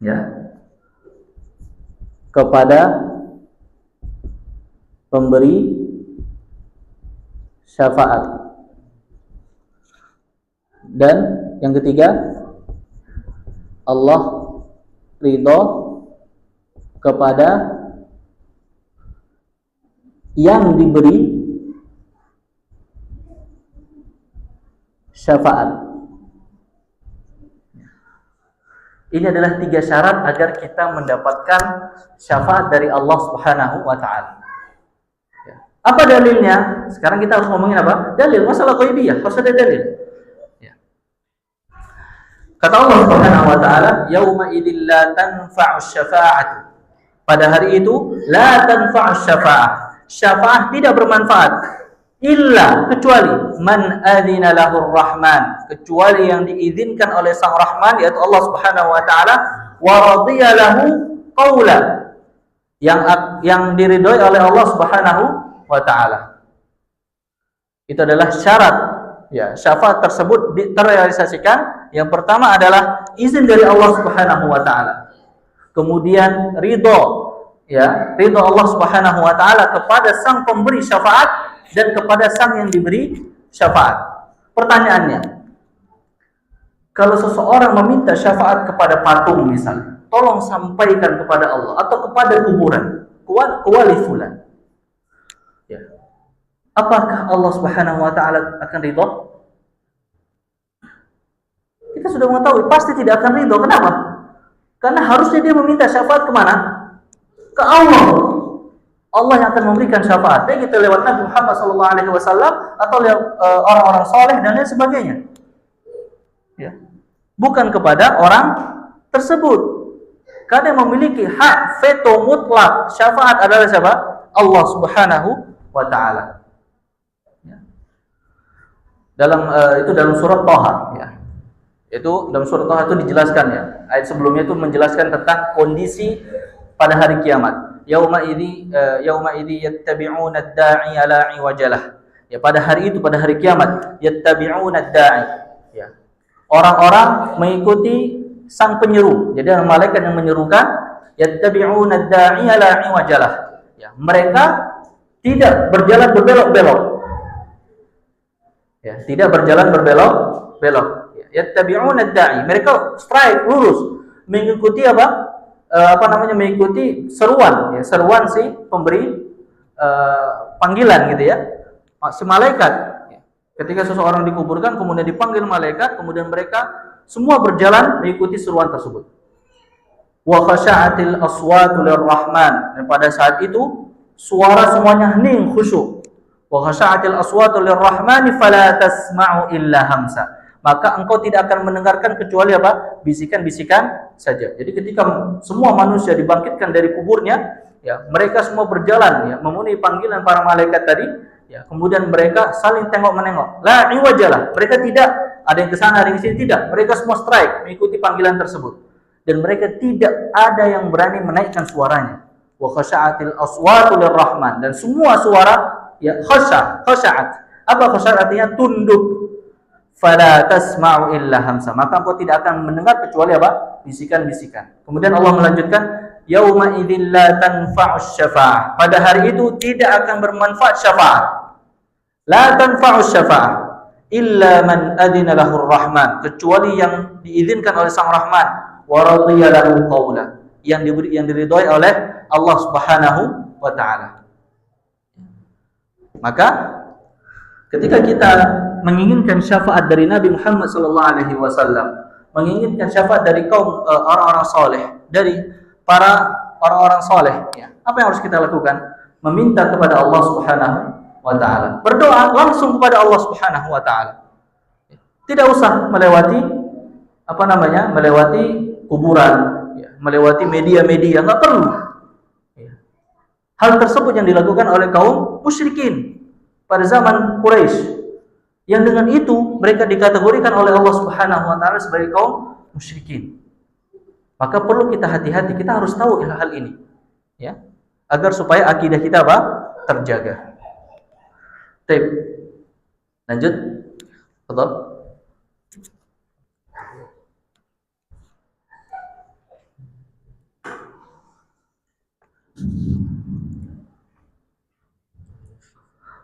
ya, kepada pemberi syafaat. Dan yang ketiga, Allah ridho kepada yang diberi syafaat. Ini adalah 3 syarat agar kita mendapatkan syafaat dari Allah Subhanahu wa taala. Ya. Apa dalilnya? Sekarang kita harus ngomongin apa? Dalil, masalah ghaibiyah, harus ada dalil. Ya. Kata Allah Subhanahu wa taala, "Yauma idzil la tanfa'u syafa'atu." Pada hari itu la tanfa'u syafa'ah. Syafaat tidak bermanfaat. Illa, kecuali man adzina lahur rahman, kecuali yang diizinkan oleh sang Rahman, yaitu Allah Subhanahu wa taala, wa radiya lahu qaula, yang diridhoi oleh Allah Subhanahu wa taala. Itu adalah syarat, ya, syafaat tersebut terrealisasikan. Yang pertama adalah izin dari Allah Subhanahu wa taala. Kemudian ridho, ya, ridho Allah Subhanahu wa taala kepada sang pemberi syafaat dan kepada sang yang diberi syafaat. Pertanyaannya, kalau seseorang meminta syafaat kepada patung misalnya, tolong sampaikan kepada Allah atau kepada kuburan, kuwali fulan. Ya. Apakah Allah Subhanahu wa taala akan ridho? Kita sudah mengetahui pasti tidak akan ridho. Kenapa? Karena harusnya dia meminta syafaat kemana? Ke Allah. Allah yang akan memberikan syafaat. Baik itu lewat Nabi Muhammad SAW atau orang-orang soleh dan lain sebagainya. Ya. Bukan kepada orang tersebut. Karena yang memiliki hak veto mutlak syafaat adalah siapa? Allah Subhanahu wa taala. Ya. Dalam surat Thaha, ya. Itu dalam surat Thaha itu dijelaskan, ya. Ayat sebelumnya itu menjelaskan tentang kondisi pada hari kiamat. Yauma idzi yattabi'una ad-da'i ala iwajalah. Ya, pada hari itu, pada hari kiamat, yattabi'una ad-da'i. Ya. Orang-orang mengikuti sang penyeru. Jadi ada malaikat yang menyerukan, yattabi'una ad-da'i ala iwajalah. Ya, mereka tidak berjalan berbelok-belok. Ya, tidak berjalan berbelok-belok. Ya, yattabi'una ad-da'i. Mereka straight, lurus, mengikuti apa? Mengikuti seruan, ya, seruan si pemberi panggilan gitu ya, si malaikat. Ketika seseorang dikuburkan kemudian dipanggil malaikat, kemudian mereka semua berjalan mengikuti seruan tersebut. Wa khasha'atil aswatu lirrahman, dan pada saat itu suara semuanya hening, khusyuk. Wa khasha'atil aswatu lirrahmani fala tasma'u illa hamsa. Maka engkau tidak akan mendengarkan kecuali apa? Bisikan-bisikan saja. Jadi ketika semua manusia dibangkitkan dari kuburnya, ya, mereka semua berjalan, ya, memenuhi panggilan para malaikat tadi, ya, kemudian mereka saling tengok-menengok. La iwajalah. Mereka tidak ada yang ke sana, ada yang ke sini, tidak. Mereka semua strike mengikuti panggilan tersebut. Dan mereka tidak ada yang berani menaikkan suaranya. Wa khasha'atil aswatu lirrahman, dan semua suara, ya, khasha'at. Apa khasha'at artinya? Tunduk. Fala tasma'u illa hamsa, maka engkau tidak akan mendengar kecuali apa? Bisikan-bisikan. Kemudian Allah melanjutkan, yauma idzil la tanfa'u syafa'ah. Pada hari itu tidak akan bermanfaat syafaat. La tanfa'u syafa'ah illa man adzina lahur rahman, kecuali yang diizinkan oleh sang Rahman, wa radiya lahu qaula, yang diridhoi oleh Allah Subhanahu wa taala. Maka ketika kita menginginkan syafaat dari Nabi Muhammad SAW, menginginkan syafaat dari kaum orang-orang soleh, dari para orang-orang soleh, ya, apa yang harus kita lakukan? Meminta kepada Allah Subhanahu wa taala. Berdoa langsung kepada Allah Subhanahu wa taala. Tidak usah melewati melewati kuburan, ya, melewati media-media, enggak perlu. Ya. Hal tersebut yang dilakukan oleh kaum musyrikin pada zaman Quraisy. Yang dengan itu mereka dikategorikan oleh Allah Subhanahu wa taala sebagai kaum musyrikin. Maka perlu kita hati-hati, kita harus tahu hal ini, ya, agar supaya akidah kita apa? Terjaga. Baik. Lanjut. Betul.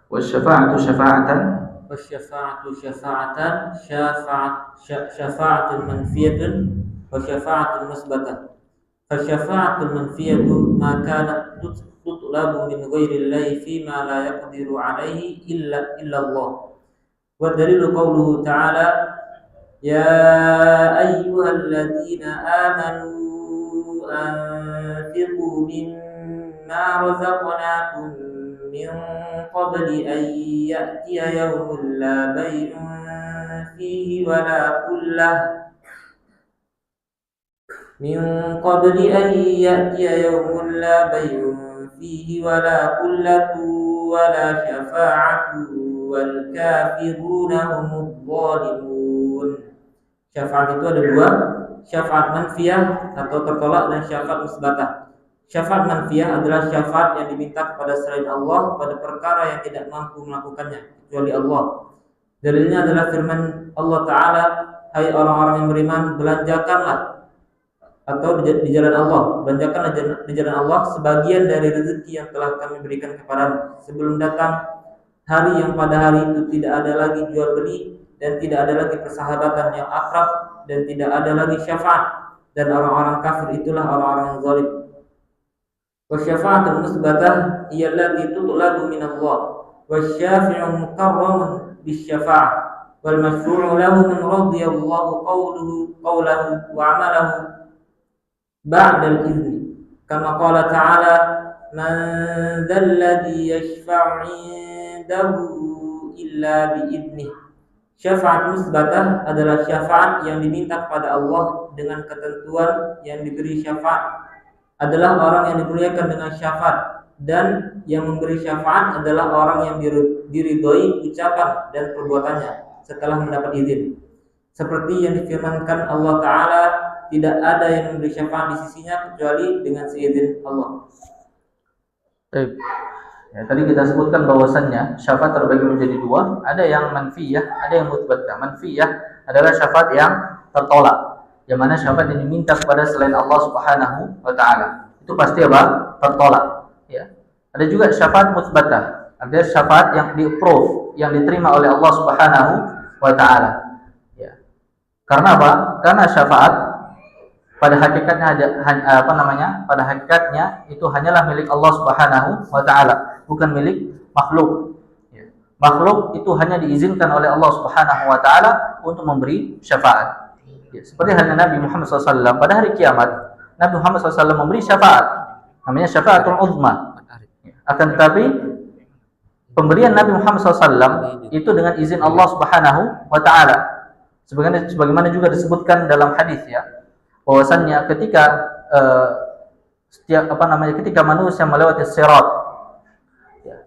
والشفاعة شفاعة والشفاعة شفاعة شفاعة منفية وشفاعة مثبتة. فالشفاعة المنفية ما كانت تطلب من غير الله فيما لا يقدر عليه إلا الله. والدليل قوله تعالى: يا أيها الذين آمنوا أنفقوا مما رزقناكم من قبل أن يأتي يوم لا بيع فيه ولا خلة من قبل أن يأتي يوم لا بيع فيه ولا خلة ولا شفاعة والكافرون هم الظالمون. Syafaat itu ada dua, syafaat manfiyah atau tertolak dan syafaat musbatah. Syafaat manfiyah adalah syafaat yang diminta kepada selain Allah pada perkara yang tidak mampu melakukannya kecuali Allah. Dalilnya adalah firman Allah Ta'ala: hai orang-orang yang beriman, belanjakanlah atau di jalan Allah, belanjakanlah di jalan Allah sebagian dari rezeki yang telah kami berikan kepadamu sebelum datang hari yang pada hari itu tidak ada lagi jual beli dan tidak ada lagi persahabatan yang akrab dan tidak ada lagi syafaat, dan orang-orang kafir itulah orang-orang yang zalim. Wasyafa'atul musbatah hiya allati tutlabu min Allah wasyafi'u mukarramun bisyafa'ah wal masyru'u lahu man radiyallahu qawlahu wa 'amalahu ba'da al-idzni kama qala ta'ala: man dzal ladzi yashfa'u 'indahu illa bi'idnihi. Syafaat musbatah adalah syafaat yang diminta kepada Allah dengan ketentuan yang diberi syafaat adalah orang yang dimuliakan dengan syafaat, dan yang memberi syafaat adalah orang yang diridhoi ucapan dan perbuatannya setelah mendapat izin. Seperti yang difirmankan Allah Ta'ala, tidak ada yang memberi syafaat di sisinya kecuali dengan seizin Allah. Ya, tadi kita sebutkan bahwasannya syafaat terbagi menjadi dua, ada yang manfiyah, ada yang mutsbatah. Manfiyah adalah syafaat yang tertolak, yang mana syafaat yang diminta kepada selain Allah Subhanahu wa Ta'ala itu pasti apa? Tertolak. Ya. Ada juga syafaat mutsbatah, ada syafaat yang di-approve, yang diterima oleh Allah Subhanahu wa Ta'ala. Ya. Karena apa? Karena syafaat pada hakikatnya pada hakikatnya itu hanyalah milik Allah Subhanahu wa Ta'ala, bukan milik makhluk. Ya. Makhluk itu hanya diizinkan oleh Allah Subhanahu wa Ta'ala untuk memberi syafaat. Ya. Seperti halnya Nabi Muhammad SAW pada hari kiamat, Nabi Muhammad SAW memberi syafaat, namanya syafaatul uzma. Akan tetapi pemberian Nabi Muhammad SAW itu dengan izin Allah Subhanahu wa Ta'ala. Sebagaimana juga disebutkan dalam hadis, ya, bahwasannya ketika ketika manusia melewati sirat,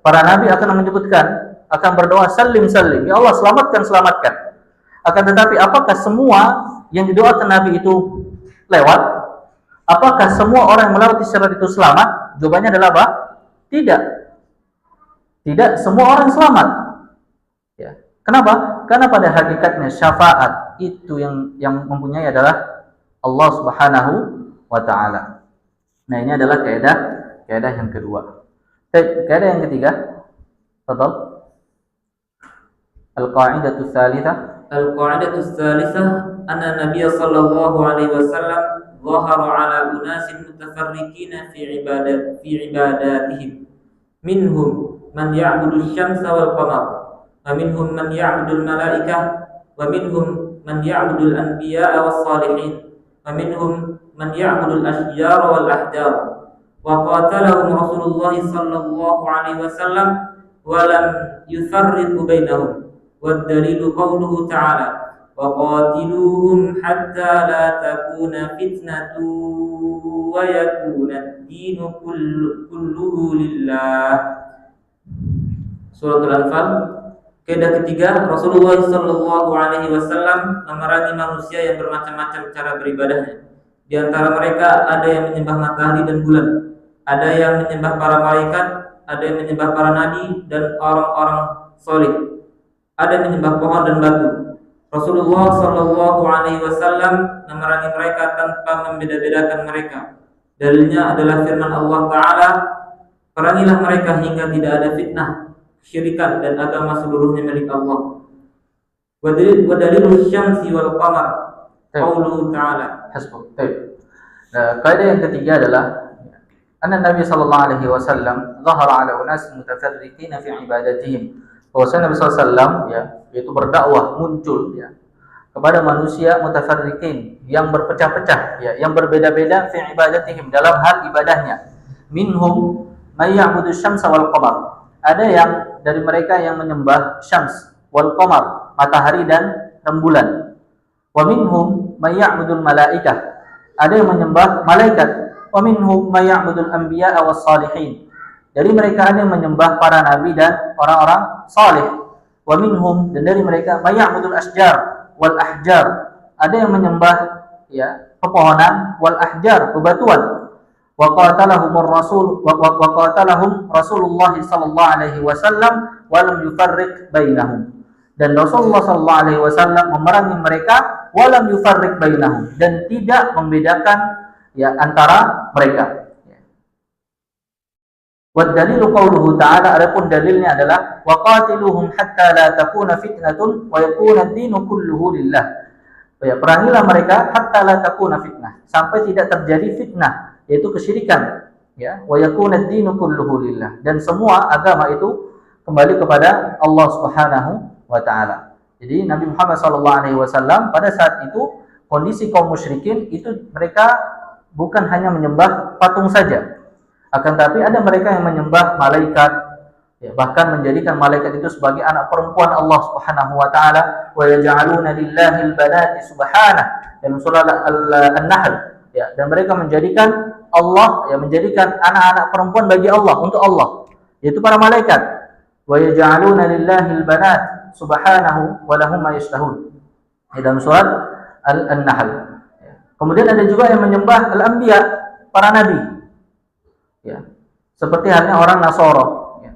para nabi akan menyebutkan, akan berdoa salim salim, ya Allah selamatkan selamatkan. Akan tetapi apakah semua yang didoakan nabi itu lewat? Apakah semua orang yang melewati sirat itu selamat? Jawabannya adalah apa? Tidak. Tidak semua orang selamat. Ya. Kenapa? Karena pada hakikatnya syafaat itu yang mempunyai adalah Allah Subhanahu wa Ta'ala. Nah, ini adalah kaidah yang kedua. Kaidah yang ketiga, tafadhal. Al-qa'idatu tsalitsah. Al-qa'idatu tsalitsah anna Nabiy sallallahu alaihi wasallam dhahara 'ala unasin mutafarriqina fi ibadatihim. Minhum man ya'budu asy-syamsa wal qamar, wa minhum man ya'budu al-malaikah, wa minhum man ya'budu al-anbiya'a was-salihin. ومنهم من يعبد الأشجار والأحجار وقاتلهم رسول الله صلى الله عليه وسلم ولم يفرق بينهم والدليل قوله تعالى وقاتلوهم حتى لا تكون فتنة ويكون الدين كله لله. Surat Al-Anfal. Kaidah ketiga, Rasulullah Sallallahu Alaihi Wasallam memerangi manusia yang bermacam-macam cara beribadahnya. Di antara mereka ada yang menyembah matahari dan bulan, ada yang menyembah para malaikat, ada yang menyembah para nabi dan orang-orang soleh, ada yang menyembah pohon dan batu. Rasulullah Sallallahu Alaihi Wasallam memerangi mereka tanpa membeda-bedakan mereka. Dalilnya adalah firman Allah Ta'ala, perangilah mereka hingga tidak ada fitnah. kesyirikan dan agama seluruhnya milik Allah. Wa dalilul syamsi wal qamar qauluhu ta'ala. Hasbuk. Kaidah yang ketiga adalah anna Nabi sallallahu alaihi wasallam zahara ala unas mutafarriqin fi ibadatihim. Bahwasanya Nabi sallallahu alaihi wasallam ya, yaitu berdakwah muncul ya kepada manusia mutafarriqin yang berpecah-pecah ya, yang berbeda-beda fi ibadatihim dalam hal ibadahnya. Minhum may ya'budu syamsa wal qamar. Ada yang dari mereka yang menyembah syams wal qamar, matahari dan rembulan. Wa minhum may ya'budul malaikah. Ada yang menyembah malaikat. Wa minhum may ya'budul anbiya was salihin. Dari mereka ada yang menyembah para nabi dan orang-orang saleh. Wa minhum, dan dari mereka may ya'budul asjar wal ahjar. Ada yang menyembah ya pepohonan, wal ahjar, bebatuan. Wa qatalahum Rasulullah sallallahu alaihi wasallam wa lam yufarriq bainahum. Dan Rasulullah sallallahu alaihi wasallam memerangi mereka wa lam yufarriq bainahum, dan tidak membedakan ya antara mereka. Wa dalilu qauluhu ta'ala, adapun dalilnya adalah wa qatiluhum hatta la takuna fitnatun wa yakuna ad-dinu kulluhu lillah. Ya, perangilah mereka hatta la takuna fitnah, sampai tidak terjadi fitnah, yaitu kesyirikan, ya, wa yakuna ad-dinu kulluhu lillah, dan semua agama itu kembali kepada Allah Subhanahu wa taala. Jadi Nabi Muhammad sallallahu alaihi wasallam pada saat itu kondisi kaum musyrikin itu mereka bukan hanya menyembah patung saja, akan tapi ada mereka yang menyembah malaikat, ya, bahkan menjadikan malaikat itu sebagai anak perempuan Allah Subhanahu wa taala. Wa yaj'aluna lillahi al-banati subhanahu, dalam surah An-Nahl, ya, dan mereka menjadikan Allah, ya, menjadikan anak-anak perempuan bagi Allah, untuk Allah, yaitu para malaikat. Wa yaj'aluna lillahi al-banat subhanahu wa lahum ma yashtahun, dalam surat An-Nahl. Kemudian ada juga yang menyembah al-anbiya, para nabi, ya, seperti halnya orang Nasara, ya.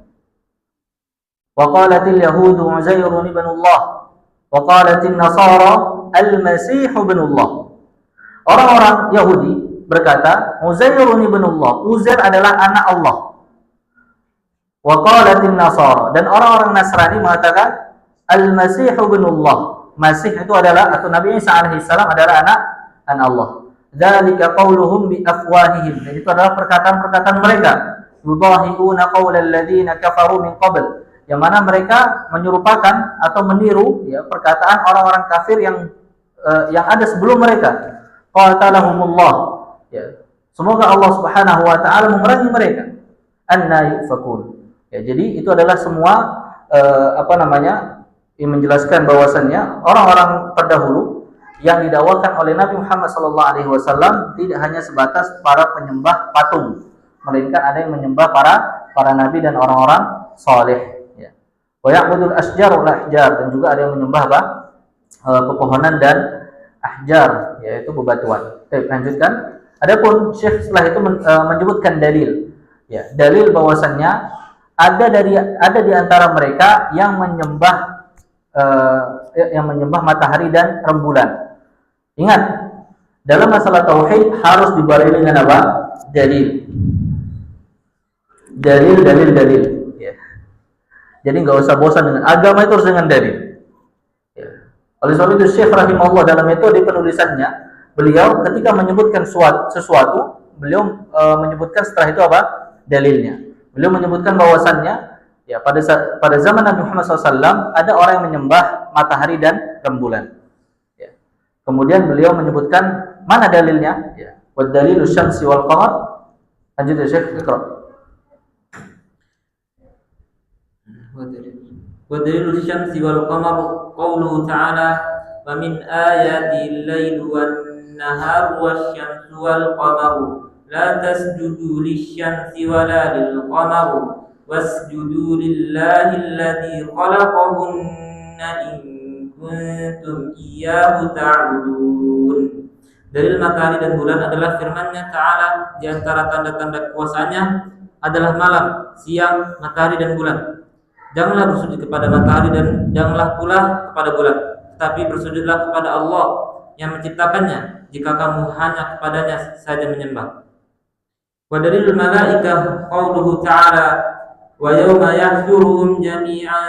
Wa qalatil yahudu Uzairun ibn Allah wa qalatin Nasara al-Masih ibn Allah. Orang-orang Yahudi berkata Uzairun ibn Allah, Uzair adalah anak Allah. Wa qalatin Nasara, dan orang-orang Nasrani mengatakan Al-Masih ibn Allah, Masih itu adalah, atau Nabi Isa alaihi salam adalah anak Allah. Dzalika qauluhum bi afwahihim, dan itu adalah perkataan-perkataan mereka. Yudahiuna qaulal ladzina kafaru min qabl, yang mana mereka menyerupakan atau meniru, ya, perkataan orang-orang kafir yang ada sebelum mereka. Qatalahumullah, ya, semoga Allah Subhanahu wa taala memerangi mereka. Anna yufakun. Ya, jadi itu adalah semua yang menjelaskan bahwasannya orang-orang terdahulu yang didakwakan oleh Nabi Muhammad SAW tidak hanya sebatas para penyembah patung, melainkan ada yang menyembah para nabi dan orang-orang saleh, ya. Wa ya'budul asjar wal ahjar, dan juga ada yang menyembah pepohonan dan ahjar, yaitu bebatuan. Oke, lanjutkan. Adapun Syekh setelah itu menyebutkan dalil, ya, dalil bahwasannya ada di antara mereka yang menyembah matahari dan rembulan. Ingat, dalam masalah tauhid harus dibarengi dengan apa? Dalil. Ya. Jadi nggak usah bosan dengan agama, itu harus dengan dalil. Ya. Oleh sebab itu Syekh rahimahullah dalam metode penulisannya, beliau ketika menyebutkan sesuatu, beliau menyebutkan setelah itu apa? Dalilnya. Beliau menyebutkan bahwasannya, ya, pada zaman Nabi Muhammad SAW ada orang yang menyembah matahari dan rembulan. Ya. Kemudian beliau menyebutkan mana dalilnya, ya, wa dalilu syamsi wal qamar. Lanjut ya Syekh, Iqra. Wa dalilu syamsi wal qamar qauluhu ta'ala wa min ayati al-lailu wan naharu wasyamsu wal qamaru la tasjudu lisyamsi wala lil qamari wasjudu lillahi alladhi khalaqahunna in kuntum iyyahu ta'budun. Dalil matahari dan bulan adalah firman-Nya Ta'ala, di antara tanda-tanda kuasanya adalah malam, siang, matahari dan bulan. Janganlah bersujud kepada matahari dan janganlah pula kepada bulan, tetapi bersujudlah kepada Allah yang menciptakannya jika kamu hanya kepadanya saja menyembah. Wa dalilul malaikah qauluhu ta'ala ويوم يحشرهم جميعا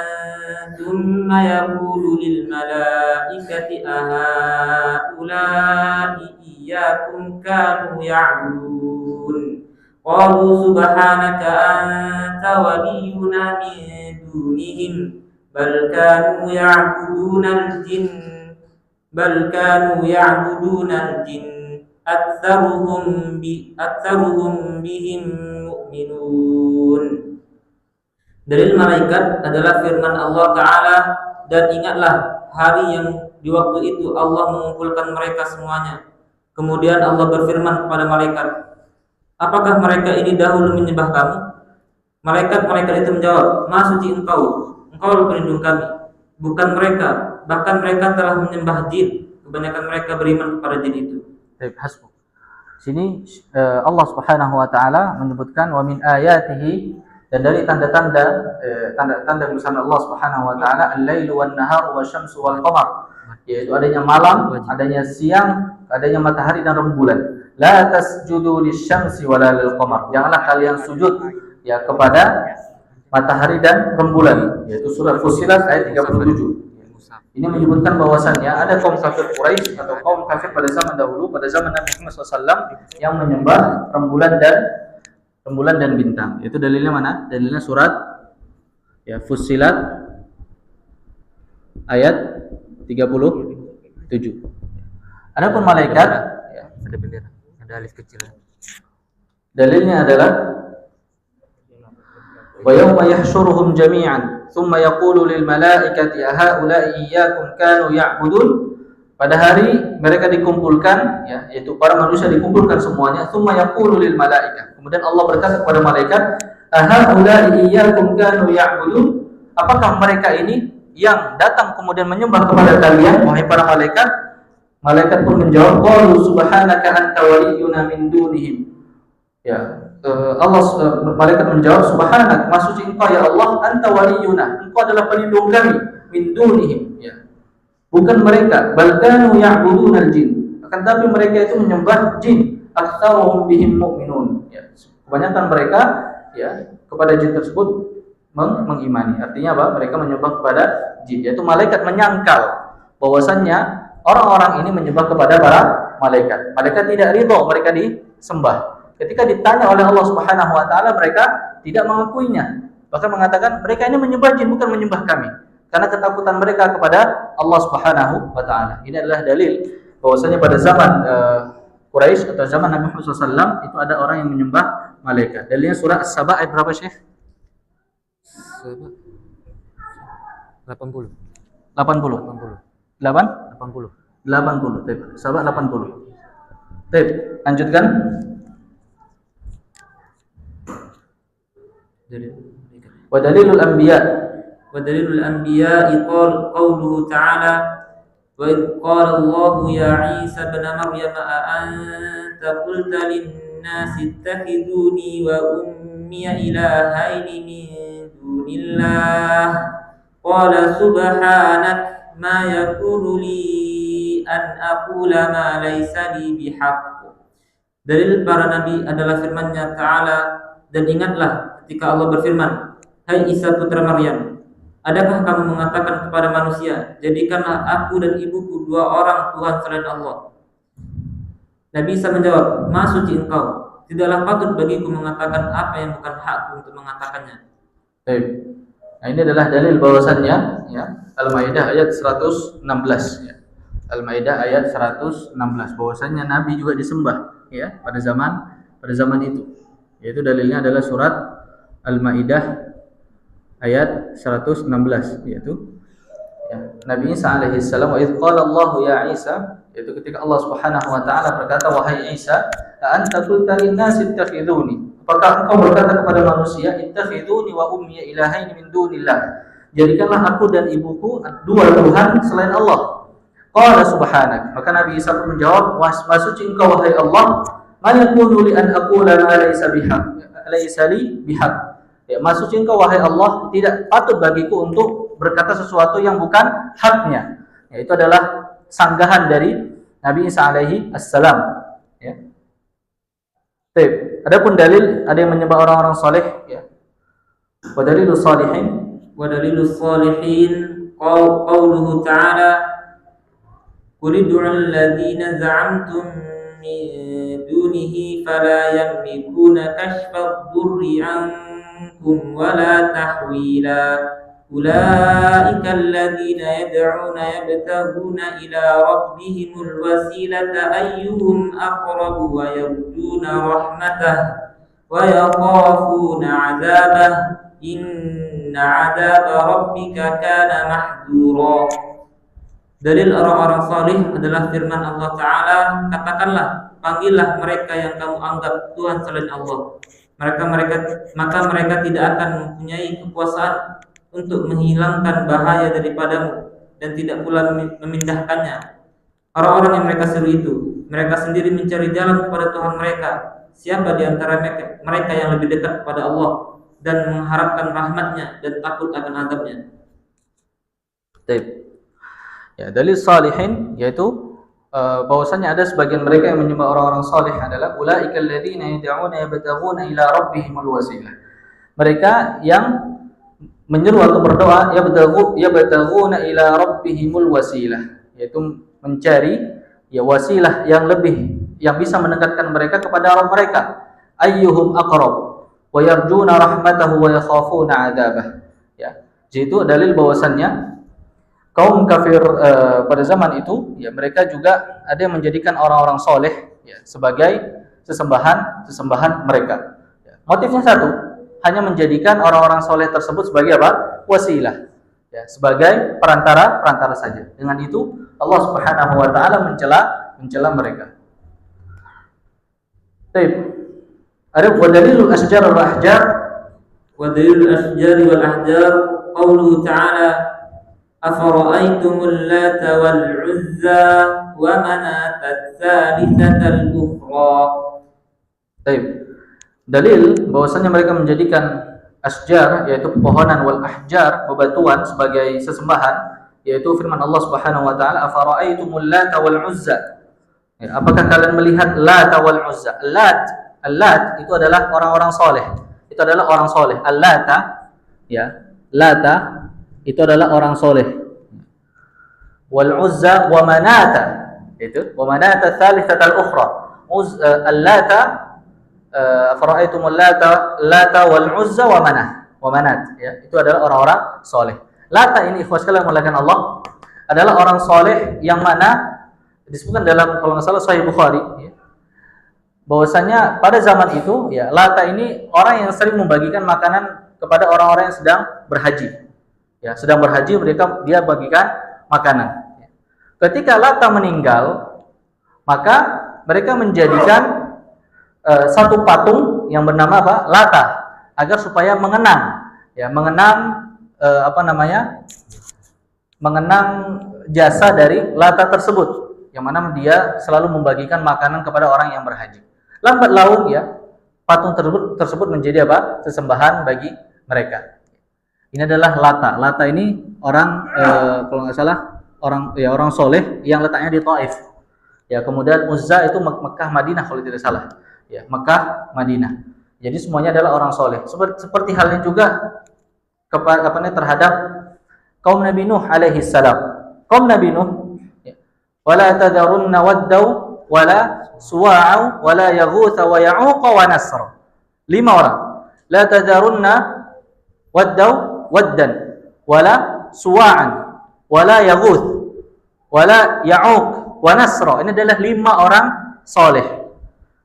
ثم يقول للملائكة أهؤلاء إياكم كانوا يعبدون قالوا سبحانك أنت ولينا من دونهم بل كانوا يعبدون الجن أكثرهم بهم مؤمنون. Dalil malaikat adalah firman Allah Ta'ala, dan ingatlah hari yang di waktu itu Allah mengumpulkan mereka semuanya. Kemudian Allah berfirman kepada malaikat, apakah mereka ini dahulu menyembah kamu? Malaikat itu menjawab, Maha suci engkau adalah pelindung kami. Bukan mereka, bahkan mereka telah menyembah jin. Kebanyakan mereka beriman kepada jin itu. Baik, hasbuk. Sini Allah Subhanahu wa taala menyebutkan wa min ayatihi, dan dari tanda-tanda bersama Allah Subhanahu wa taala al-lailu wan nahar wasyamsu wal qamar, yaitu adanya malam, adanya siang, adanya matahari dan rembulan. La tasjudu lisyamsi wala lil qamar. Janganlah kalian sujud ya kepada matahari dan rembulan, yaitu surah Fussilat ayat 37. Ini menyebutkan bahwasannya ada kaum kafir Quraisy atau kaum kafir pada zaman dahulu, pada zaman Nabi Muhammad SAW, yang menyembah rembulan dan bintang. Itu dalilnya mana? Dalilnya surat ya Fussilat ayat 37. Adapun malaikat ya, ada bendera, ada alif kecil. Dalilnya adalah wa yawma yahsyuruhum jami'an thumma yaqulu lil malaikati ahaula'i iyyakum kanu ya'budun. Pada hari mereka dikumpulkan, ya, yaitu para manusia dikumpulkan semuanya. Tsumma yaqulu lil malaikah. Kemudian Allah berkata kepada malaikat, "Ahaula'i iyyakum kanu ya'budun?" Apakah mereka ini yang datang kemudian menyembah kepada kalian, wahai para malaikat? Malaikat pun menjawab, "Qalu subhanaka anta waliyyuna min dunihim." Ya, malaikat menjawab, "Subhanak, maha suci engkau ya Allah, anta waliyuna, engkau adalah pelindung kami, min dunihim." Ya. Bukan mereka, bal kanu ya'budunal jin. Akan tapi mereka itu menyembah jin. Aktsaruhum bihim mu'minun. Ya, kebanyakan mereka ya kepada jin tersebut mengimani. Artinya apa? Mereka menyembah kepada jin. Yaitu malaikat menyangkal bahwasannya orang-orang ini menyembah kepada para malaikat. Malaikat tidak ridho mereka disembah. Ketika ditanya oleh Allah Subhanahu wa taala, mereka tidak mengakuinya. Bahkan mengatakan mereka ini menyembah jin, bukan menyembah kami. Karena ketakutan mereka kepada Allah Subhanahu wa taala. Ini adalah dalil bahwasanya pada zaman Quraisy atau zaman Nabi Muhammad SAW itu ada orang yang menyembah malaikat. Dalilnya surah As-Saba ayat berapa, Syekh? 80. 80. 80. Baik. Saba 80. Baik, lanjutkan. Wa dalilul anbiya. ودليل الأنبياء قوله تعالى وإذ قال الله يا عيسى ابن مريم أأنت قلت للناس اتخذوني وأمي إلهين من دون الله قال سبحانك ما يكون لي أن أقول ما ليس لي بحق. Dalil para nabi adalah firman-Nya Ta'ala, dan ingatlah ketika Allah berfirman, Hai Isa putra Maryam, adakah kamu mengatakan kepada manusia, jadikanlah aku dan ibuku dua orang Tuhan selain Allah? Nabi Isa menjawab, Maha suci engkau, tidaklah patut bagiku mengatakan apa yang bukan hakku untuk mengatakannya. Baik. Nah, ini adalah dalil bahwasannya ya, Al-Maidah ayat 116 ya. Al-Maidah ayat 116 bahwasannya nabi juga disembah ya pada zaman itu. Yaitu dalilnya adalah surat Al-Maidah ayat 116, yaitu ya, Nabi Isa alaihi salam, wa idz qala Allah ya Isa, yaitu ketika Allah Subhanahu wa taala berkata, wahai Isa, anta qulta lin-nasi ittakhiduni, apakah engkau berkata kepada manusia, ittakhiduni wa ummi ilahaini min dunillah, jadikanlah aku dan ibuku dua Tuhan selain Allah. Qala subhanak, maka Nabi Isa pun menjawab, maha suci engkau wahai Allah, ma yakunu li an aqula ma laysa li bihaq. Ya, maha suci engkau wahai Allah, tidak patut bagiku untuk berkata sesuatu yang bukan haknya. Ya, itu adalah sanggahan dari Nabi Isa alaihi assalam. Ya. Adapun dalil ada yang menyembah orang-orang soleh, ya. Wa dalilus salihin ودليل الصالحين قوله تعالى قل ادعوا الذين زعمتم من دونه فلا يملكون كشف الضر عنكم ولا تحويلا أولئك الذين يدعون يبتغون إلى ربهم الوسيلة أيهم أقرب ويرجون رحمته ويخافون عذابه Inna azab rabbika kana mahdura. Dalil orang-orang salih adalah firman Allah Ta'ala, katakanlah, panggillah mereka yang kamu anggap Tuhan selain Allah. Maka mereka tidak akan mempunyai kekuasaan untuk menghilangkan bahaya daripadamu dan tidak pula memindahkannya. Orang-orang yang mereka seru itu, mereka sendiri mencari jalan kepada Tuhan mereka. Siapa di antara mereka yang lebih dekat kepada Allah dan mengharapkan rahmatnya dan takut akan azabnya. Baik. Ya, dalil salihin yaitu bahwasanya ada sebagian mereka yang menyembah orang-orang saleh adalah ulaikal ladzina yad'una yabtaghuna ila rabbihimul wasilah. Mereka yang menyeru atau berdoa yabtaghuna ila rabbihimul wasilah, yaitu mencari ya wasilah yang lebih yang bisa mendekatkan mereka kepada Rabb mereka. Ayyuhum aqrab wa yarjuna rahmatahu wa yakhafuna 'adzabah. Ya, jadi itu dalil bahwasannya kaum kafir pada zaman itu ya mereka juga ada yang menjadikan orang-orang soleh ya sebagai sesembahan mereka. Ya, motifnya satu, hanya menjadikan orang-orang soleh tersebut sebagai apa? Wasilah. Ya, sebagai perantara saja. Dengan itu Allah Subhanahu wa taala mencela mereka. Baik. Ada dalilul asjar wal ahjar wa dalilul asjar wal ahjar qauluhu ta'ala afara'aytumul lata wal uzza wa manata tsalitsatal ukhra. Baik. Dalil bahwasanya mereka menjadikan asjar yaitu pepohonan wal ahjar bebatuan sebagai sesembahan, yaitu firman Allah Subhanahu wa taala afara'aytumul lata wal uzza. Ya, apakah kalian melihat Lata wal Uzza? Al-Lat itu adalah orang-orang soleh. Itu adalah orang soleh. Al-Lata, ya, Lata itu adalah orang soleh. Wal Uzza wa Manata, itu wa Manata tsalitsatal ukhra. Al-Lata fara'aitumul Lata wal Uzza wa Manat, ya, itu adalah orang-orang soleh. Lata ini ikhwas sekalian mulakan Allah adalah orang soleh yang mana disebutkan dalam kalau nggak salah Sahih Bukhari, ya, bahwasanya pada zaman itu ya Lata ini orang yang sering membagikan makanan kepada orang-orang yang sedang berhaji. Ya, sedang berhaji dia bagikan makanan. Ketika Lata meninggal, maka mereka menjadikan satu patung yang bernama apa? Lata, agar supaya mengenang jasa dari Lata tersebut, yang mana dia selalu membagikan makanan kepada orang yang berhaji. Lambat laun ya patung tersebut menjadi apa? Sesembahan bagi mereka. Ini adalah Lata. Lata ini orang kalau nggak salah orang soleh yang letaknya di Taif. Ya, kemudian Uzza itu Mekah Madinah kalau tidak salah. Ya, Mekah Madinah. Jadi semuanya adalah orang soleh. Seperti halnya juga terhadap kaum Nabi Nuh alaihi salam. Kaum Nabi Nuh ya, wala tadarunna waddau wala suwa'u wala yaghutha wa ya'uqa wa nasra. 5 orang. La tadarunna waddan wala suwa'an wala yaghuth wala ya'uq wa nasra. Ini adalah 5 orang soleh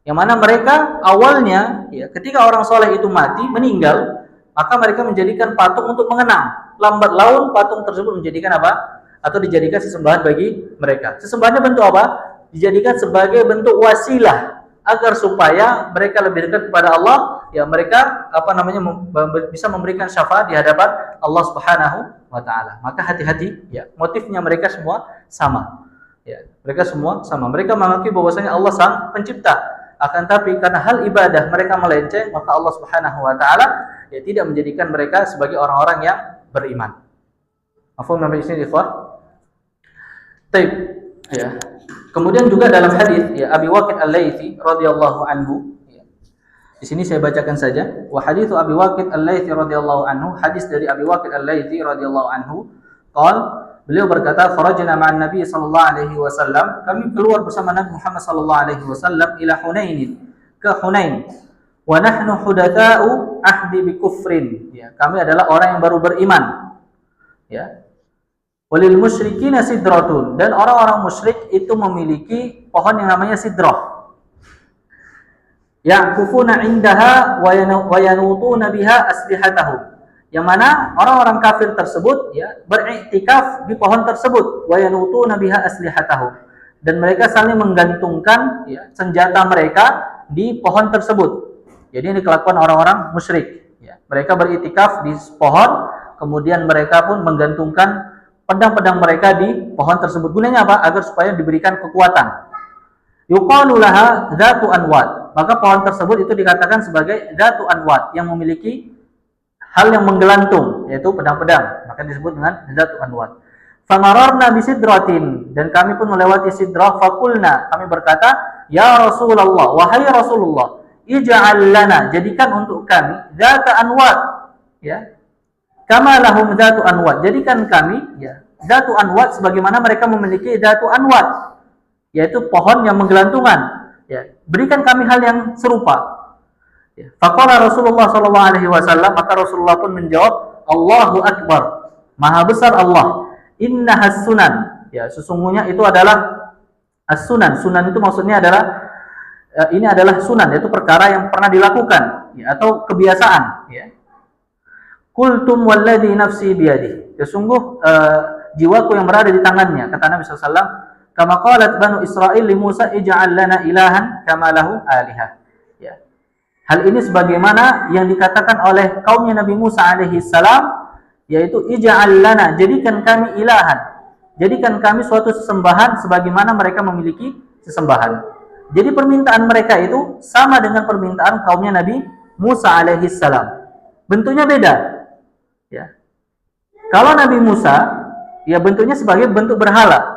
yang mana mereka awalnya ya ketika orang soleh itu mati meninggal, maka mereka menjadikan patung untuk mengenang. Lambat laun patung tersebut menjadikan apa? Atau dijadikan sesembahan bagi mereka. Sesembahannya bentuk apa? Dijadikan sebagai bentuk wasilah agar supaya mereka lebih dekat kepada Allah, ya mereka bisa memberikan syafaat di hadapan Allah Subhanahu wa taala. Maka hati-hati ya, motifnya mereka semua sama. Ya, mereka semua sama. Mereka mengakui bahwasanya Allah Sang Pencipta. Akan tapi karena hal ibadah mereka melenceng, maka Allah Subhanahu wa taala ya tidak menjadikan mereka sebagai orang-orang yang beriman. Mafhum sampai sini, ikhwah? Baik. Ya. Kemudian juga dalam hadis ya Abi Waqid Al-Laitsi radhiyallahu anhu ya, Di sini saya bacakan saja. Wa haditsu Abi Waqid Al-Laitsi radhiyallahu anhu, hadis dari Abi Waqid Al-Laitsi radhiyallahu anhu, beliau berkata, "Kharajna ma'an Nabi sallallahu alaihi wasallam." Kami keluar bersama Nabi Muhammad sallallahu alaihi wasallam ila Hunain, ke Hunain. Wa nahnu hudatsa'u ahdi bi kufrin. Ya, kami adalah orang yang baru beriman. Ya. Walil musyrikina sidratun, dan orang-orang musyrik itu memiliki pohon yang namanya sidrah. Ya'kufuna 'indaha wa yanutuna biha aslihatahum. Yang mana orang-orang kafir tersebut ya beriktikaf di pohon tersebut, wa yanutuna biha aslihatahum, dan mereka saling menggantungkan ya senjata mereka di pohon tersebut. Jadi ini kelakuan orang-orang musyrik ya. Mereka beriktikaf di pohon, kemudian mereka pun menggantungkan pedang-pedang mereka di pohon tersebut. Gunanya apa? Agar supaya diberikan kekuatan. Yuqalu laha dzatu anwat. Maka pohon tersebut itu dikatakan sebagai dzatu anwat, yang memiliki hal yang menggelantung, yaitu pedang-pedang, maka disebut dengan dzatu anwat. Famararna bisidratin, dan kami pun melewati sidrah. Fakulna, kami berkata, ya Rasulullah, wahai Rasulullah, ij'al lana, jadikan untuk kami dzata anwat, ya, kama lahum dzatu anwat, jadikan kami ya dzatu anwat sebagaimana mereka memiliki dzatu anwat, yaitu pohon yang menggelantungan, ya, berikan kami hal yang serupa. Ya. Faqala Rasulullah sallallahu alaihi wasallam, maka Rasulullah pun menjawab, Allahu akbar, maha besar Allah. Innahas sunan, ya, sesungguhnya itu adalah as-sunan. Sunan itu maksudnya adalah ini adalah sunan, yaitu perkara yang pernah dilakukan ya, atau kebiasaan, ya. Qultum walladzi nafsi biyadihi, sesungguh jiwaku yang berada di tangannya, kata Nabi sallallahu alaihi wasallam, kama qalat banu Israil li Musa ij'al lana ilahan kama lahu alihah. Hal ini sebagaimana yang dikatakan oleh kaumnya Nabi Musa alaihi salam, yaitu ij'al lana, jadikan kami ilahan, jadikan kami suatu sesembahan sebagaimana mereka memiliki sesembahan. Jadi permintaan mereka itu sama dengan permintaan kaumnya Nabi Musa alaihi salam. Bentuknya beda. Ya. Kalau Nabi Musa, ya bentuknya sebagai bentuk berhala.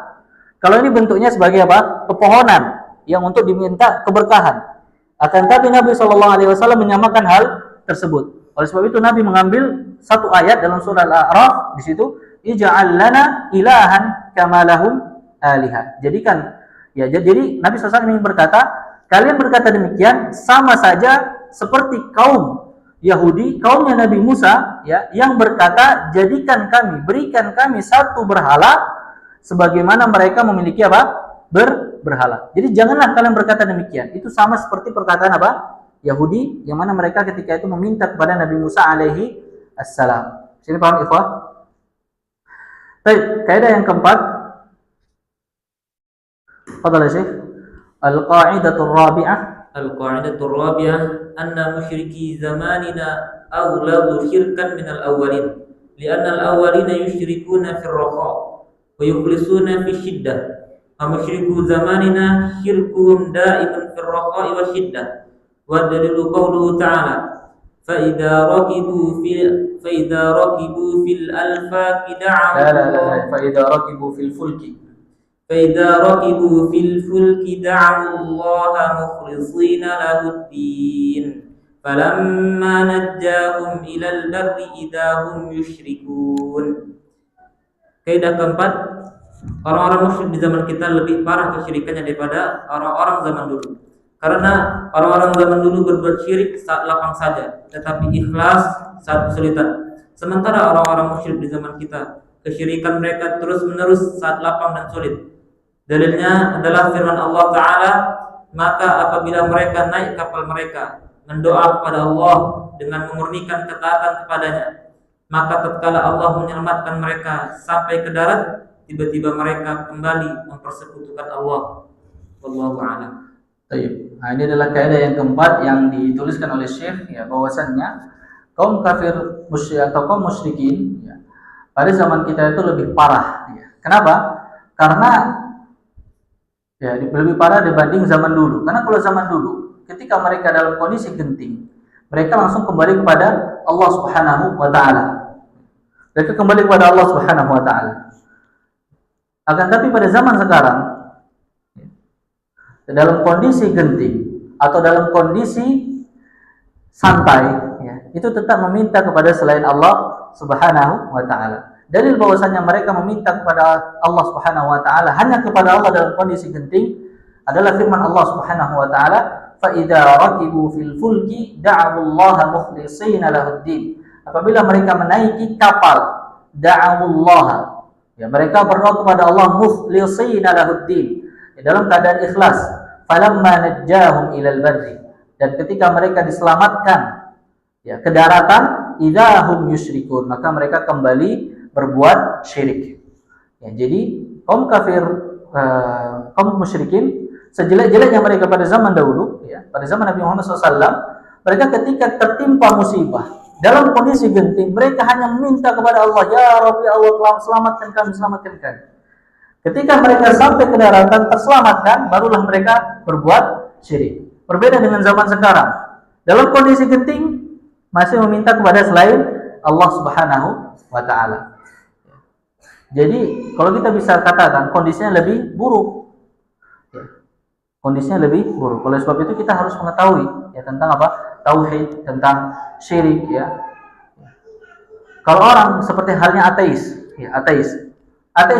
Kalau ini bentuknya sebagai apa? Pepohonan yang untuk diminta keberkahan. Akan tapi Nabi SAW menyamakan hal tersebut. Oleh sebab itu Nabi mengambil satu ayat dalam surah Al-A'raf, di situ ij'al lana ilahan kama lahum alihah. Jadikan ya, jadi Nabi SAW ingin berkata, kalian berkata demikian sama saja seperti kaum Yahudi, kaumnya Nabi Musa ya, yang berkata, jadikan kami, berikan kami satu berhala sebagaimana mereka memiliki apa? Berhala. Jadi janganlah kalian berkata demikian. Itu sama seperti perkataan apa? Yahudi, yang mana mereka ketika itu meminta kepada Nabi Musa alaihi assalam. Sini paham ikhwah? Baik, kaidah yang keempat. Fadhal Syekh. Al-qa'idatur rabi'ah. Al-qa'idatur rabi'ah anna musyriki zamanina aghlabu syirkan minal awwalin. Li'anna al-awwalina yusyrikuna fil raha wa yukhlisuna fi shiddah. Musyriku zamanina syirkuhum da'iman fil raha'i wa shiddah. Wa dalilu qawluhu ta'ala fa idza rakibu fil alfaqi da'u fa idza rakibu fil fulki da'u Allah mukhlishina lahu ad-din falamma najjahum ila al-barri idza hum yusyrikun. Kaidah keempat, orang-orang musyrik di zaman kita lebih parah kesyirikannya daripada orang-orang zaman dulu. Karena orang-orang zaman dulu berbuat syirik saat lapang saja, tetapi ikhlas saat kesulitan. Sementara orang-orang musyrik di zaman kita, kesyirikan mereka terus-menerus saat lapang dan sulit. Dalilnya adalah firman Allah Ta'ala, maka apabila mereka naik kapal mereka, mendoa kepada Allah dengan memurnikan ketaatan kepadanya, maka tatkala Allah menyelamatkan mereka sampai ke darat, tiba-tiba mereka kembali mempersekutukan Allah. Wallahu a'lam. Baik. Nah, ini adalah kaidah yang keempat yang dituliskan oleh Syekh, ya, bahwasannya kaum kafir musyrik atau kaum musyrikin ya, pada zaman kita itu lebih parah. Ya. Kenapa? Karena ya lebih parah dibanding zaman dulu. Karena kalau zaman dulu, ketika mereka dalam kondisi genting, mereka langsung kembali kepada Allah Subhanahu wa Ta'ala. Mereka kembali kepada Allah Subhanahu wa Ta'ala. Akan tapi pada zaman sekarang, dalam kondisi genting atau dalam kondisi santai, ya, itu tetap meminta kepada selain Allah Subhanahu wa taala. Dalil bahwasanya mereka meminta kepada Allah Subhanahu wa taala hanya kepada Allah dalam kondisi genting adalah firman Allah Subhanahu wa taala, "Fa idza rakibu fil fulki da'u Allah mukhlishina lahuddin." Apabila mereka menaiki kapal, da'u Allah, ya, mereka berdoa kepada Allah mukhlishina lahuddin, ya, dalam keadaan ikhlas. Falamma najjahum ilal barri, dan ketika mereka diselamatkan, ya, ke daratan, idahum yusyrikun, maka mereka kembali berbuat syirik. Ya, jadi kaum kafir, kaum musyrikin, sejelek-jeleknya mereka pada zaman dahulu, ya, pada zaman Nabi Muhammad SAW, mereka ketika tertimpa musibah dalam kondisi genting, mereka hanya meminta kepada Allah, ya Rabbi Allah, selamatkan kami, selamatkan kami. Ketika mereka sampai ke daratan terselamatkan, barulah mereka berbuat syirik. Berbeda dengan zaman sekarang. Dalam kondisi genting masih meminta kepada selain Allah Subhanahu wa taala. Jadi, kalau kita bisa katakan kondisinya lebih buruk. Kondisinya lebih buruk. Oleh sebab itu kita harus mengetahui, ya, tentang apa? Tauhid, tentang syirik, ya. Kalau orang seperti halnya ateis, ya, ateis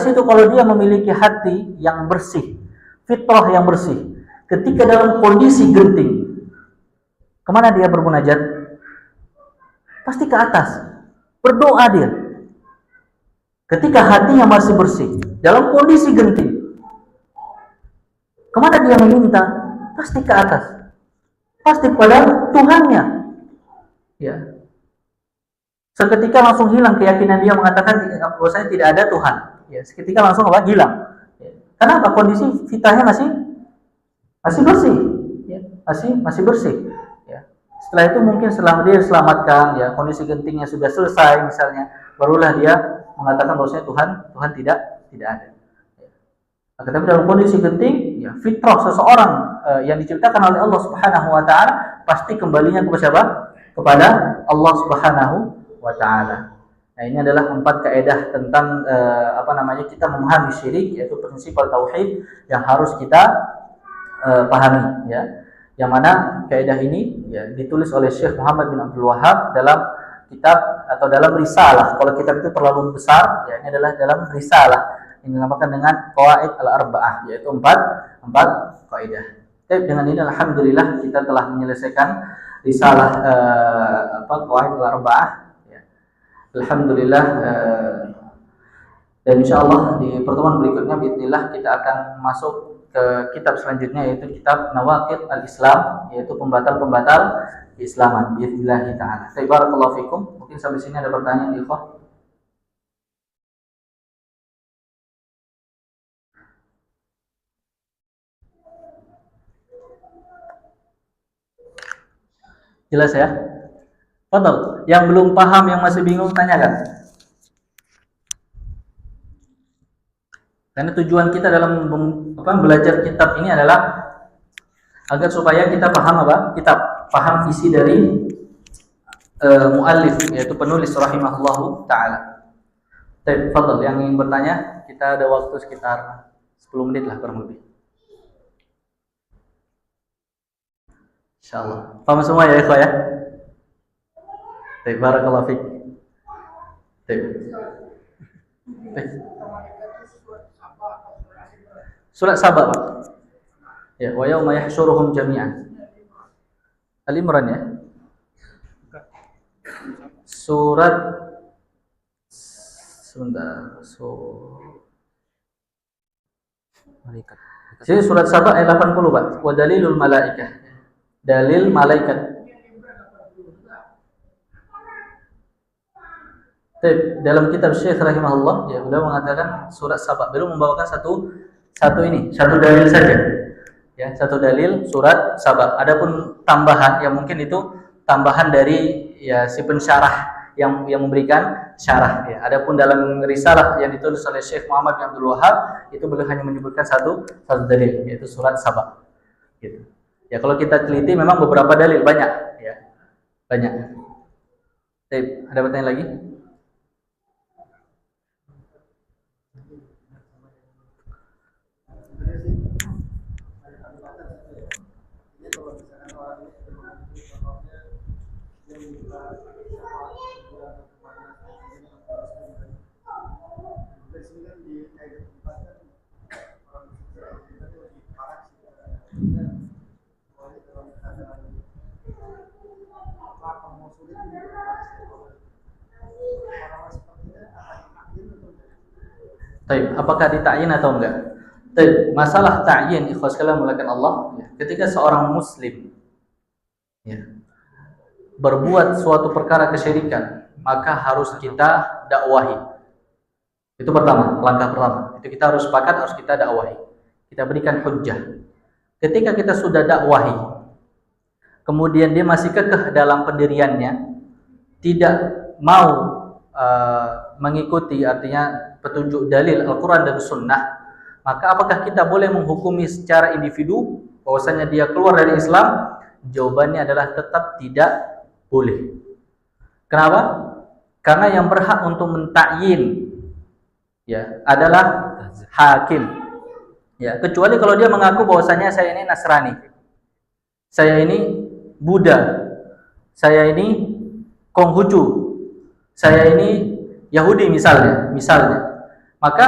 itu kalau dia memiliki hati yang bersih, fitrah yang bersih, ketika dalam kondisi genting, kemana dia bermunajat? Pasti ke atas. Berdoa dia. Ketika hatinya masih bersih, dalam kondisi genting, kemana dia meminta? Pasti ke atas. Pasti kepada Tuhannya. Ya. Seketika langsung hilang keyakinan dia mengatakan bahwasanya tidak ada Tuhan. Ya, seketika langsung apa? Hilang. Ya. Kenapa? Kondisi fitrahnya masih bersih. Ya, masih bersih. Ya. Setelah itu mungkin setelah dia diselamatkan, ya, kondisi gentingnya sudah selesai misalnya, barulah dia mengatakan bahwasanya Tuhan tidak ada. Nah, tetapi dalam kondisi genting, ya, fitrah seseorang yang diciptakan oleh Allah Subhanahu wa taala pasti kembalinya kepada siapa? Kepada Allah Subhanahu wa taala. Nah, ini adalah 4 kaidah tentang kita memahami syirik, yaitu prinsip tauhid yang harus kita pahami, ya. Yang mana kaidah ini, ya, ditulis oleh Syekh Muhammad bin Abdul Wahhab dalam kitab atau dalam risalah. Kalau kitab itu terlalu besar, ya, ini adalah dalam risalah yang dinamakan dengan Qawaid al-Arba'ah, yaitu 4 kaidah. Dengan ini alhamdulillah kita telah menyelesaikan risalah Qawaid al-Arba'ah, ya. Alhamdulillah, dan insyaallah di pertemuan berikutnya bismillah kita akan masuk ke kitab selanjutnya, yaitu kitab Nawaqid al-Islam, yaitu pembatal-pembatal keislaman bismillah taala. Barakallahu fikum. Mungkin sampai sini ada pertanyaan, ikhwah? Jelas ya? Fadal, yang belum paham, yang masih bingung, tanyakan. Karena tujuan kita dalam belajar kitab ini adalah agar supaya kita paham kitab, paham isi dari muallif, yaitu penulis rahimahullahu taala. Baik, fadal, yang ingin bertanya, kita ada waktu sekitar 10 menit lah kurang lebih. Insyaallah. Paham semua ya, ikhwah ya? Baik, barakallahu fiik. Baik. Surat Saba, Pak. Ya, wa yauma yahsyuruhum jami'an. Al-Imran, ya. Surat sebentar. Jadi surat Saba ayat 80, Pak. Wa dalilul malaikah. Dalil malaikat. Dalam kitab Syekh rahimahullah, ya, beliau mengatakan surat Saba, beliau membawakan satu dalil saja, ya, satu dalil surat Saba. Adapun tambahan, yang mungkin itu tambahan dari, ya, si pensyarah yang memberikan syarah, ya. Adapun dalam risalah yang ditulis oleh Syekh Muhammad bin Abdul Wahhab, itu beliau hanya menyebutkan satu dalil, yaitu surat Saba, gitu. Ya, kalau kita teliti memang beberapa dalil banyak, ya, banyak. Ada pertanyaan lagi? Baik, apakah ditakyin atau enggak? Baik, masalah ta'yin ikhwas sekalian mulakan Allah, ya, ketika seorang muslim ya, berbuat suatu perkara kesyirikan, maka harus kita dakwahi. Itu pertama, langkah pertama. Itu kita harus sepakat, harus kita dakwahi. Kita berikan hujjah. Ketika kita sudah dakwahi, kemudian dia masih kekeh dalam pendiriannya, tidak mau mengikuti artinya petunjuk dalil Al-Quran dan Sunnah, maka apakah kita boleh menghukumi secara individu bahwasanya dia keluar dari Islam? Jawabannya adalah tetap tidak boleh. Kenapa? Karena yang berhak untuk mentakyin ya adalah hakim. Ya, kecuali kalau dia mengaku bahwasanya saya ini Nasrani, saya ini Buddha, saya ini Konghucu, saya ini Yahudi misalnya, maka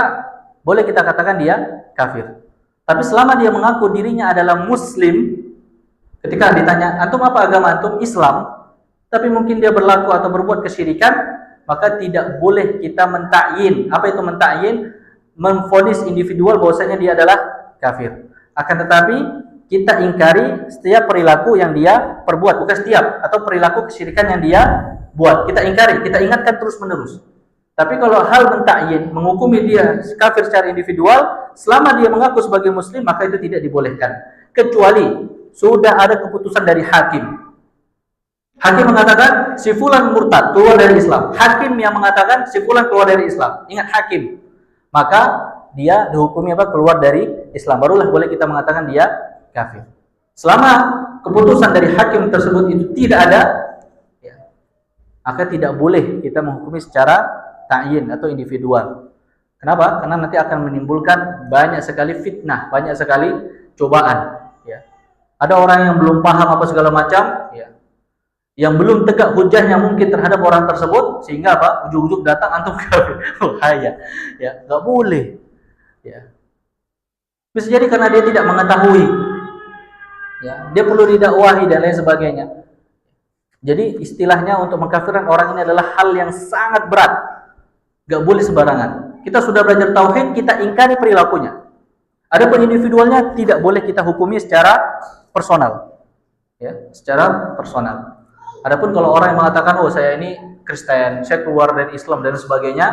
boleh kita katakan dia kafir. Tapi selama dia mengaku dirinya adalah Muslim, ketika ditanya antum apa agama antum? Islam, tapi mungkin dia berlaku atau berbuat kesyirikan, maka tidak boleh kita mentakyin. Apa itu mentakyin? Memvonis individual bahwasanya dia adalah kafir. Akan tetapi kita ingkari setiap perilaku yang dia perbuat, bukan setiap, atau perilaku kesyirikan yang dia buat. Kita ingkari, kita ingatkan terus menerus. Tapi kalau hal mentakyin, menghukumi dia kafir secara individual, selama dia mengaku sebagai muslim, maka itu tidak dibolehkan. Kecuali sudah ada keputusan dari hakim. Hakim mengatakan si fulan murtad, keluar dari Islam. Hakim yang mengatakan si fulan keluar dari Islam. Ingat hakim. Maka dia dihukumi apa? Keluar dari Islam. Barulah boleh kita mengatakan dia kafir. Selama keputusan dari hakim tersebut itu tidak ada, ya, maka tidak boleh kita menghukumi secara ta'yin atau individual. Kenapa? Karena nanti akan menimbulkan banyak sekali fitnah, banyak sekali cobaan. Ya. Ada orang yang belum paham apa segala macam, ya, yang belum tegak hujahnya mungkin terhadap orang tersebut, sehingga apa? Ujung-ujung datang antum kafir. Bahaya. Ya, enggak boleh. Ya. Bisa jadi karena dia tidak mengetahui. Ya, dia perlu didakwahi dan lain sebagainya. Jadi istilahnya untuk mengkafirkan orang ini adalah hal yang sangat berat. Enggak boleh sembarangan. Kita sudah belajar tauhid, kita ingkari perilakunya. Adapun individualnya tidak boleh kita hukumi secara personal. Ya, secara personal. Adapun kalau orang yang mengatakan, oh saya ini Kristen, saya keluar dari Islam dan sebagainya,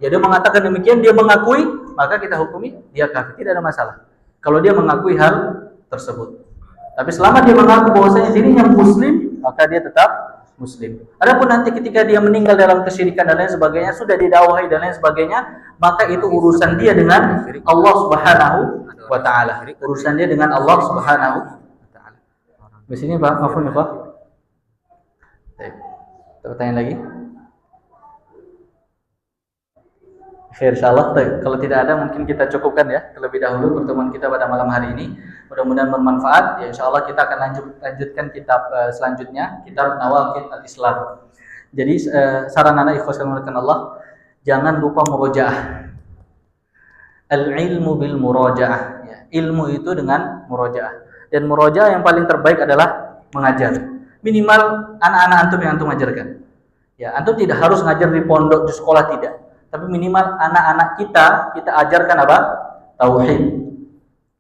ya dia mengatakan demikian, dia mengakui, maka kita hukumi dia kafir, tidak ada masalah. Kalau dia mengakui hal tersebut. Tapi selama dia mengaku bahwasanya dirinya muslim, maka dia tetap muslim. Adapun nanti ketika dia meninggal dalam kesyirikan dan lain sebagainya, sudah didakwahi dan lain sebagainya, maka itu urusan dia dengan Allah Subhanahu wa taala. Urusan dia dengan Allah Subhanahu wa taala. Di sini Pak, maafun ya Pak. Ada pertanyaan lagi? Khair insyaallah. Kalau tidak ada mungkin kita cukupkan ya terlebih dahulu pertemuan kita pada malam hari ini. Mudah-mudahan bermanfaat. Ya insyaallah kita akan lanjutkan kitab selanjutnya, kitab Nawaqid al-Islam. Jadi saran anak ikhwas kalian Allah, jangan lupa murojaah. Al-ilmu bil murojaah. Ya, ilmu itu dengan murojaah. Dan murojaah yang paling terbaik adalah mengajar. Minimal anak-anak antum yang antum ajarkan. Ya, antum tidak harus ngajar di pondok, di sekolah tidak. Tapi minimal anak-anak kita ajarkan apa? Tauhid.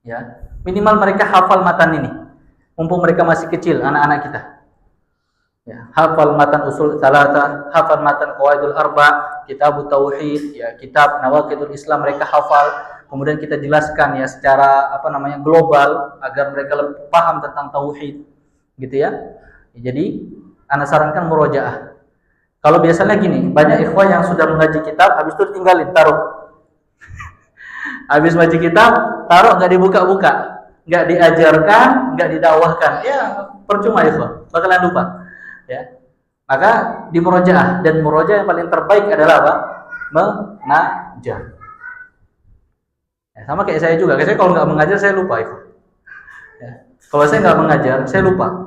Ya, minimal mereka hafal matan ini. Mumpung mereka masih kecil, anak-anak kita. Ya, hafal matan usul tsalatsa, hafal matan qawaidul arba, kitabut tauhid, ya, kitab nawaqidul Islam mereka hafal. Kemudian kita jelaskan ya secara global agar mereka lebih paham tentang tauhid. Gitu ya. Jadi, ana sarankan murojaah. Kalau biasanya gini, banyak ikhwah yang sudah mengaji kitab, habis itu tinggalin, taruh. Habis ngaji kitab, taruh, nggak dibuka-buka, nggak diajarkan, nggak didakwahkan. Ya, percuma ikhwah, bakalan lupa. Ya, maka di murojaah, dan murojaah yang paling terbaik adalah apa? Mengajar. Ya, sama kayak saya juga. Kayak saya kalau nggak mengajar saya lupa ikhwah. Ya, kalau saya nggak mengajar, saya lupa.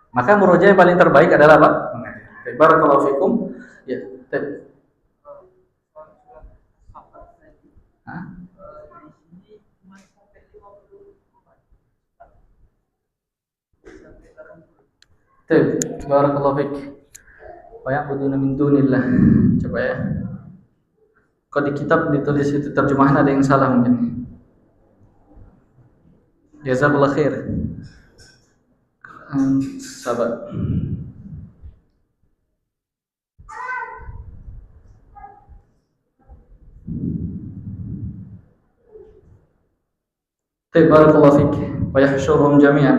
Maka murojaah yang paling terbaik adalah apa? Mengajar. Barakallahu fikum. Ya. Hah? Barakallahu fik. Wa ya'buduna min dunillah. Coba ya. Kok di kitab ditulis itu terjemahan ada yang salah mungkin. Jazakallahu khair. Sabar. Barakallahu fik. Wa yahsyuruhum jami'an.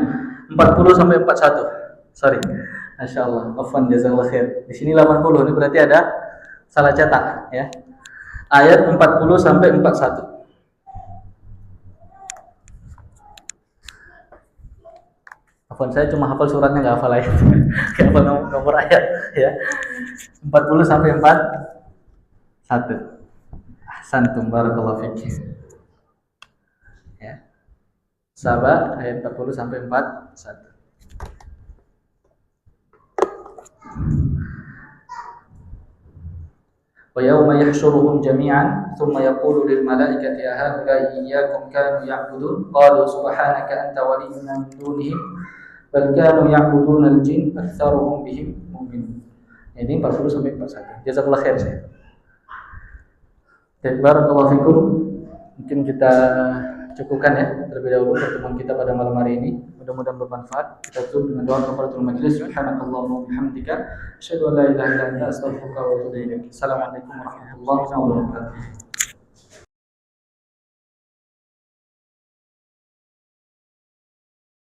40 sampai 41. Sorry. Masyaallah. Afwan, jazakallahu khair. Di sini 80, ini berarti ada salah cetak ya. Ayat 40 sampai 41. Afwan, saya cuma hafal suratnya, enggak hafal ayat. Enggak hafal nomor ayat ya. 40 sampai 41. Ahsantum, barakallahu fik. Ya. Sahabat, ayat 40 sampai 41. وَيَوْمَ يَحْشُرُهُمْ جَمِيعًا ثُمَّ يَقُولُ لِلْمَلَائِكَةِ أَهَؤُلَاءِ إِيَّاكُمْ كَانُوا يَعْبُدُونَ قَالُوا سُبْحَانَكَ أَنْتَ وَلِيُّنَا مِنْ دُونِهِمْ بَلْ كَانُوا يَعْبُدُونَ الْجِنَّ أَكْثَرُهُمْ بِهِمْ مُؤْمِنُونَ. Ini 40 sampai 41. Jazakallahu khair saya. Barakallahu fikum. Mungkin kita cukupkan ya terlebih dahulu pertemuan kita pada malam hari ini. Mudah-mudahan bermanfaat. Kita tutup dengan doa kafaratul majlis. Subhanakallahumma wa bihamdika asyhadu an la ilaha illa anta astaghfiruka wa atubu ilaik. Assalamualaikum warahmatullahi wabarakatuh.